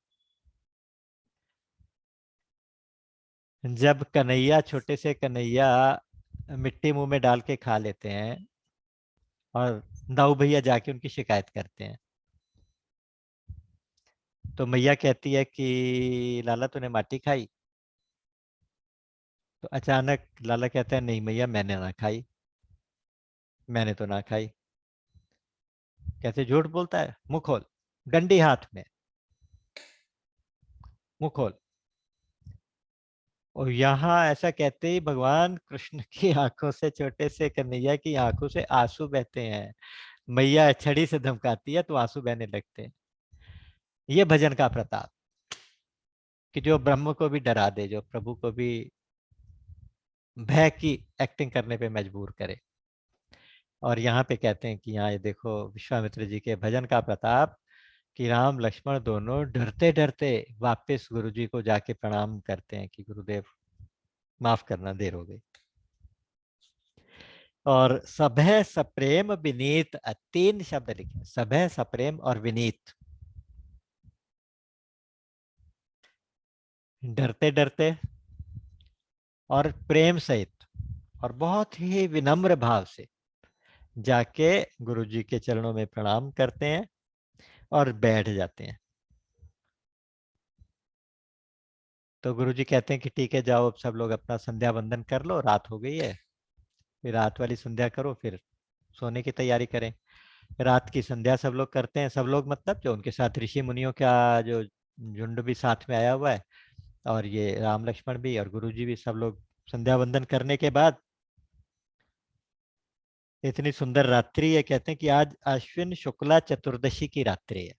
S1: जब कन्हैया, छोटे से कन्हैया मिट्टी मुंह में डाल के खा लेते हैं, और दाऊ भैया जाके उनकी शिकायत करते हैं, तो मैया कहती है कि लाला तूने माटी खाई। तो अचानक लाला कहता है नहीं मैया, मैंने ना खाई, मैंने तो ना खाई। कैसे झूठ बोलता है, मुंह खोल, डंडी हाथ में, मुंह खोल। और यहाँ ऐसा कहते ही भगवान कृष्ण की आंखों से, छोटे से कन्हैया की आंखों से आंसू बहते हैं। मैया छड़ी से धमकाती है तो आंसू बहने लगते हैं। ये भजन का प्रताप, कि जो ब्रह्म को भी डरा दे, जो प्रभु को भी भय की एक्टिंग करने पे मजबूर करे। और यहाँ पे कहते हैं कि यहाँ ये देखो विश्वामित्र जी के भजन का प्रताप, कि राम लक्ष्मण दोनों डरते डरते वापस गुरु जी को जाके प्रणाम करते हैं कि गुरुदेव माफ करना, देर हो गई। और सभय सप्रेम विनीत, तीन शब्द लिखे, सभय सप्रेम और विनीत। डरते डरते और प्रेम सहित और बहुत ही विनम्र भाव से जाके गुरु जी के चरणों में प्रणाम करते हैं और बैठ जाते हैं। तो गुरु जी कहते हैं कि ठीक है, जाओ अब सब लोग अपना संध्या वंदन कर लो, रात हो गई है, फिर रात वाली संध्या करो, फिर सोने की तैयारी करें। रात की संध्या सब लोग करते हैं, सब लोग मतलब जो उनके साथ ऋषि मुनियों का जो झुंड भी साथ में आया हुआ है, और ये राम लक्ष्मण भी और गुरु जी भी, सब लोग संध्या वंदन करने के बाद, इतनी सुंदर रात्रि है, कहते हैं कि आज अश्विन शुक्ला चतुर्दशी की रात्रि है,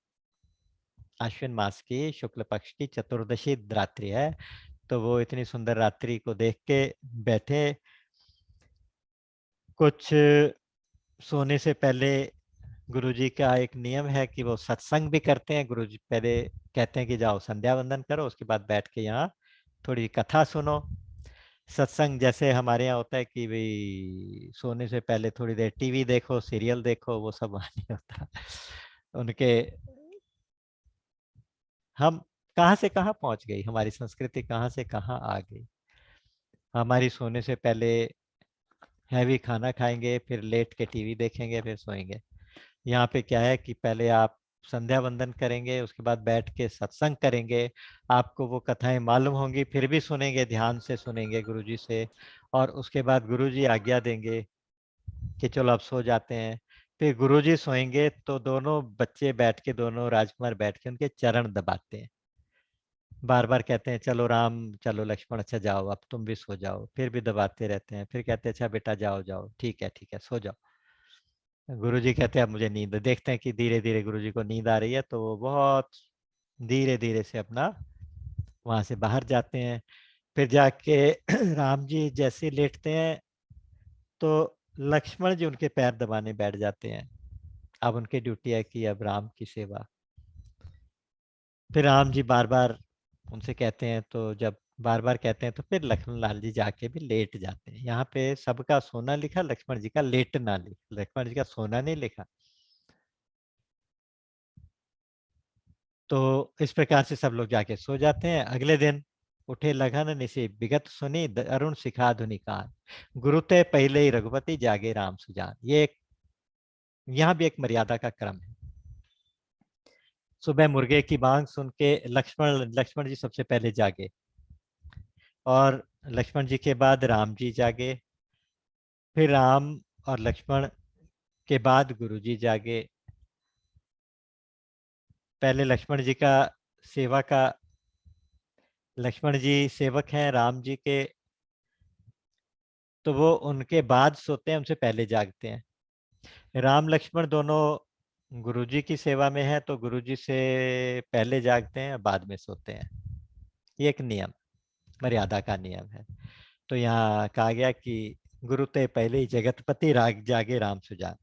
S1: अश्विन मास की शुक्ल पक्ष की चतुर्दशी रात्रि है। तो वो इतनी सुंदर रात्रि को देख के बैठे। कुछ सोने से पहले गुरुजी का एक नियम है कि वो सत्संग भी करते हैं। गुरुजी पहले कहते हैं कि जाओ संध्या वंदन करो, उसके बाद बैठ के यहाँ थोड़ी कथा सुनो। सत्संग जैसे हमारे यहाँ होता है कि भाई सोने से पहले थोड़ी देर टीवी देखो, सीरियल देखो, वो सब वहाँ नहीं होता उनके। हम कहाँ से कहाँ पहुंच गई, हमारी संस्कृति कहाँ से कहाँ आ गई। हमारी सोने से पहले हैवी खाना खाएंगे, फिर लेट के टीवी देखेंगे, फिर सोएंगे। यहाँ पे क्या है कि पहले आप संध्या वंदन करेंगे, उसके बाद बैठ के सत्संग करेंगे। आपको वो कथाएं मालूम होंगी, फिर भी सुनेंगे, ध्यान से सुनेंगे गुरुजी से। और उसके बाद गुरुजी आज्ञा देंगे कि चलो अब सो जाते हैं। फिर गुरुजी सोएंगे तो दोनों बच्चे बैठ के, दोनों राजकुमार बैठ के उनके चरण दबाते हैं, बार बार कहते हैं चलो राम, चलो लक्ष्मण, अच्छा जाओ अब तुम भी सो जाओ। फिर भी दबाते रहते हैं, फिर कहते हैं अच्छा बेटा जाओ जाओ, ठीक है सो जाओ। गुरुजी कहते हैं अब मुझे नींद, देखते हैं कि धीरे धीरे गुरुजी को नींद आ रही है, तो वो बहुत धीरे धीरे से अपना वहां से बाहर जाते हैं। फिर जाके राम जी जैसे लेटते हैं तो लक्ष्मण जी उनके पैर दबाने बैठ जाते हैं। अब उनकी ड्यूटी है कि अब राम की सेवा। फिर राम जी बार बार उनसे कहते हैं, तो जब बार बार कहते हैं तो फिर लक्ष्मण लाल जी जाके भी लेट जाते हैं। यहाँ पे सबका सोना लिखा, लक्ष्मण जी का लेटना लिखा, लक्ष्मण जी का सोना नहीं लिखा। तो इस प्रकार से सब लोग जाके सो जाते हैं। अगले दिन उठे लगन निशि विगत सुनी, अरुण शिखा धुनि कान, गुरु ते पहले ही रघुपति जागे राम सुजान। ये एक, यहाँ भी एक मर्यादा का क्रम है। सुबह मुर्गे की बांग सुन के लक्ष्मण लक्ष्मण जी सबसे पहले जागे, और लक्ष्मण जी के बाद राम जी जागे, फिर राम और लक्ष्मण के बाद गुरु जी जागे। पहले लक्ष्मण जी का सेवा का, लक्ष्मण जी सेवक हैं राम जी के, तो वो उनके बाद सोते हैं, उनसे पहले जागते हैं। राम लक्ष्मण दोनों गुरुजी की सेवा में है, तो गुरुजी से पहले जागते हैं, बाद में सोते हैं। ये एक नियम, मर्यादा का नियम है। तो यहाँ कहा गया कि गुरु ते पहले ही जगतपति राग जागे राम सुजान।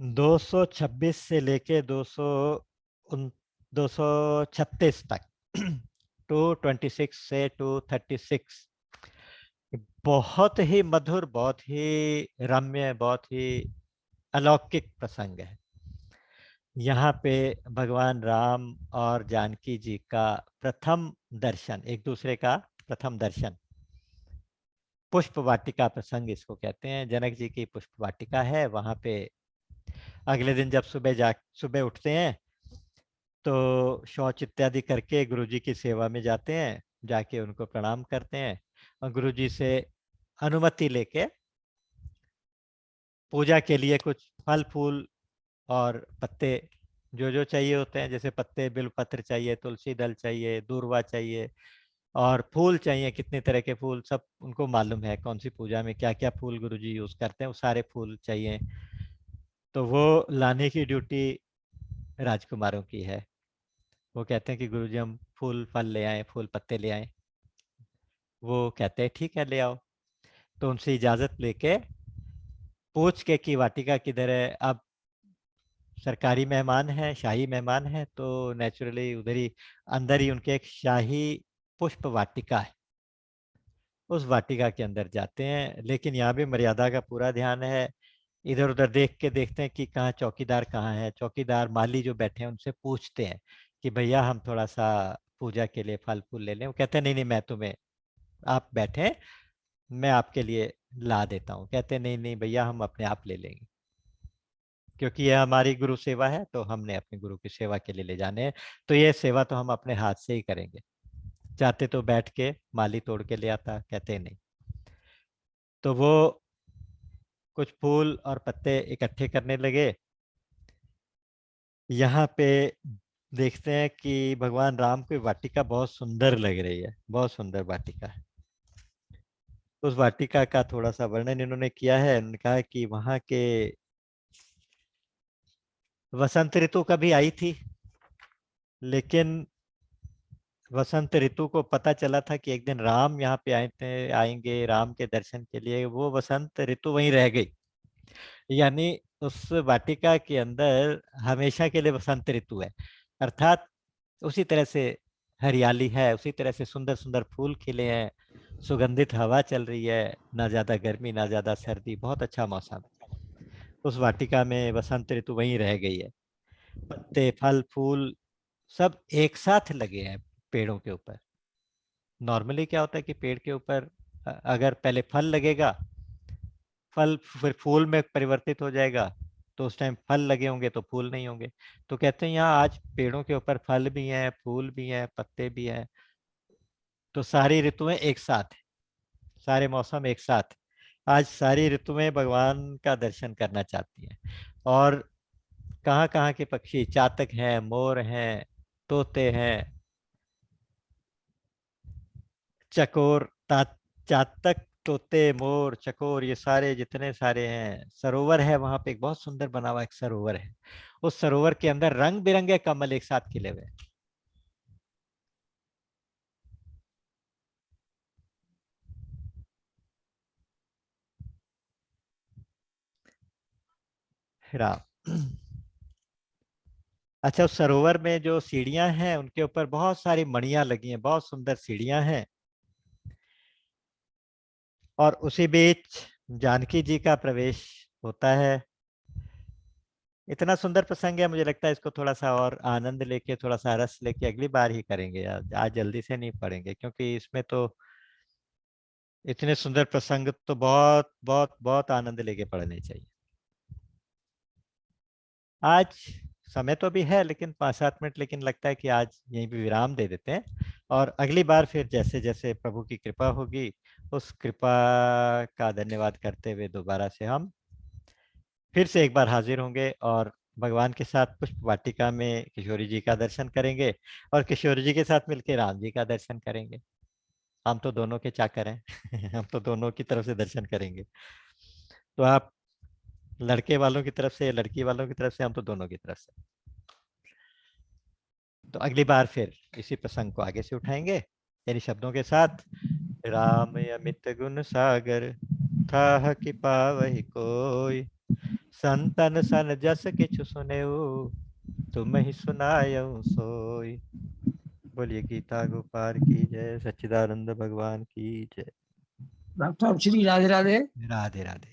S1: 226 से लेके 236 तक 226 से 236 बहुत ही मधुर, बहुत ही रम्य, बहुत ही अलौकिक प्रसंग है। यहाँ पे भगवान राम और जानकी जी का प्रथम दर्शन, एक दूसरे का प्रथम दर्शन, पुष्प वाटिका प्रसंग इसको कहते हैं। जनक जी की पुष्प वाटिका है वहां पे। अगले दिन जब सुबह उठते हैं तो शौच इत्यादि करके गुरुजी की सेवा में जाते हैं, जाके उनको प्रणाम करते हैं और गुरुजी से अनुमति लेके पूजा के लिए कुछ फल फूल और पत्ते जो जो चाहिए होते हैं, जैसे पत्ते बिलपत्र चाहिए, तुलसी दल चाहिए, दूर्वा चाहिए, और फूल चाहिए, कितने तरह के फूल सब उनको मालूम है, कौन सी पूजा में क्या क्या फूल गुरुजी यूज करते हैं, वो सारे फूल चाहिए। तो वो लाने की ड्यूटी राजकुमारों की है। वो कहते हैं कि गुरुजी हम फूल फल ले आए, फूल पत्ते ले आए। वो कहते हैं ठीक है ले आओ। तो उनसे इजाजत लेके पूछ के कि वाटिका किधर है। अब सरकारी मेहमान है, शाही मेहमान है, तो नेचुरली उधर ही अंदर ही उनके एक शाही पुष्प वाटिका है, उस वाटिका के अंदर जाते हैं। लेकिन यहाँ भी मर्यादा का पूरा ध्यान है। इधर उधर देख के देखते हैं कि कहाँ चौकीदार कहाँ है। चौकीदार माली जो बैठे हैं उनसे पूछते हैं कि भैया हम थोड़ा सा पूजा के लिए फल फूल ले लें। वो कहते हैं नहीं नहीं, मैं तुम्हें, आप बैठे, मैं आपके लिए ला देता हूँ। कहते हैं नहीं नहीं भैया, हम अपने आप ले लेंगे, क्योंकि यह हमारी गुरु सेवा है, तो हमने अपने गुरु की सेवा के लिए ले जाने हैं। तो ये सेवा तो हम अपने हाथ से ही करेंगे। चाहते तो बैठ के माली तोड़ के ले आता, कहते नहीं। तो वो कुछ फूल और पत्ते इकट्ठे करने लगे। यहाँ पे देखते हैं कि भगवान राम की वाटिका बहुत सुंदर लग रही है, बहुत सुंदर वाटिका है। उस वाटिका का थोड़ा सा वर्णन इन्होंने किया है। उन्होंने कहा कि वहाँ के वसंत ऋतु कभी आई थी, लेकिन वसंत ऋतु को पता चला था कि एक दिन राम यहाँ पे आए थे, आएंगे राम के दर्शन के लिए। वो वसंत ऋतु वहीं रह गई, यानी उस वाटिका के अंदर हमेशा के लिए वसंत ऋतु है। अर्थात उसी तरह से हरियाली है, उसी तरह से सुंदर सुंदर फूल खिले हैं, सुगंधित हवा चल रही है, ना ज्यादा गर्मी ना ज्यादा सर्दी, बहुत अच्छा मौसम। उस वाटिका में वसंत ऋतु वहीं रह गई है। पत्ते फल फूल सब एक साथ लगे हैं पेड़ों के ऊपर। नॉर्मली क्या होता है कि पेड़ के ऊपर अगर पहले फल लगेगा, फल फिर फूल में परिवर्तित हो जाएगा, तो उस टाइम फल लगे होंगे तो फूल नहीं होंगे। तो कहते हैं यहाँ आज पेड़ों के ऊपर फल भी हैं, फूल भी हैं, पत्ते भी हैं। तो सारी ऋतुएं एक साथ हैं, सारे मौसम एक साथ। आज सारी ऋतुएं भगवान का दर्शन करना चाहती हैं। और कहाँ कहाँ के पक्षी, चातक हैं, मोर हैं, तोते हैं, चकोर, चातक, तोते, मोर, चकोर, ये सारे जितने सारे हैं। सरोवर है वहां पे, एक बहुत सुंदर बना हुआ एक सरोवर है। उस सरोवर के अंदर रंग बिरंगे कमल एक साथ खिले हुए हैं। राम। अच्छा, उस सरोवर में जो सीढ़ियां हैं उनके ऊपर बहुत सारी मणियां लगी हैं, बहुत सुंदर सीढ़ियां हैं। और उसी बीच जानकी जी का प्रवेश होता है। इतना सुंदर प्रसंग है, मुझे लगता है इसको थोड़ा सा और आनंद लेके, थोड़ा सा रस लेके अगली बार ही करेंगे। आज जल्दी से नहीं पढ़ेंगे, क्योंकि इसमें तो इतने सुंदर प्रसंग तो बहुत बहुत बहुत आनंद लेके पढ़ने चाहिए। आज समय तो भी है, लेकिन 5-7 मिनट, लेकिन लगता है कि आज यहीं पे विराम दे देते हैं। और अगली बार फिर जैसे जैसे प्रभु की कृपा होगी, उस कृपा का धन्यवाद करते हुए दोबारा से हम फिर से एक बार हाजिर होंगे, और भगवान के साथ पुष्प वाटिका में किशोरी जी का दर्शन करेंगे, और किशोरी जी के साथ मिलकर राम जी का दर्शन करेंगे। हम तो दोनों के चाकर हैं। हम तो दोनों की तरफ से दर्शन करेंगे। तो आप लड़के वालों की तरफ से, लड़की वालों की तरफ से, हम तो दोनों की तरफ से। तो अगली बार फिर इसी प्रसंग को आगे से उठाएंगे, यानी शब्दों के साथ। राम अमित गुण सागर, था कि पावहि कोई, संतन सन जस किछु सुनेऊ, तुम ही सुनायऊ सोई। बोलिए गीता गोपाल की जय, सच्चिदानंद भगवान की जय।
S2: डॉक्टर साहब श्री राधे राधे।
S1: राधे राधे।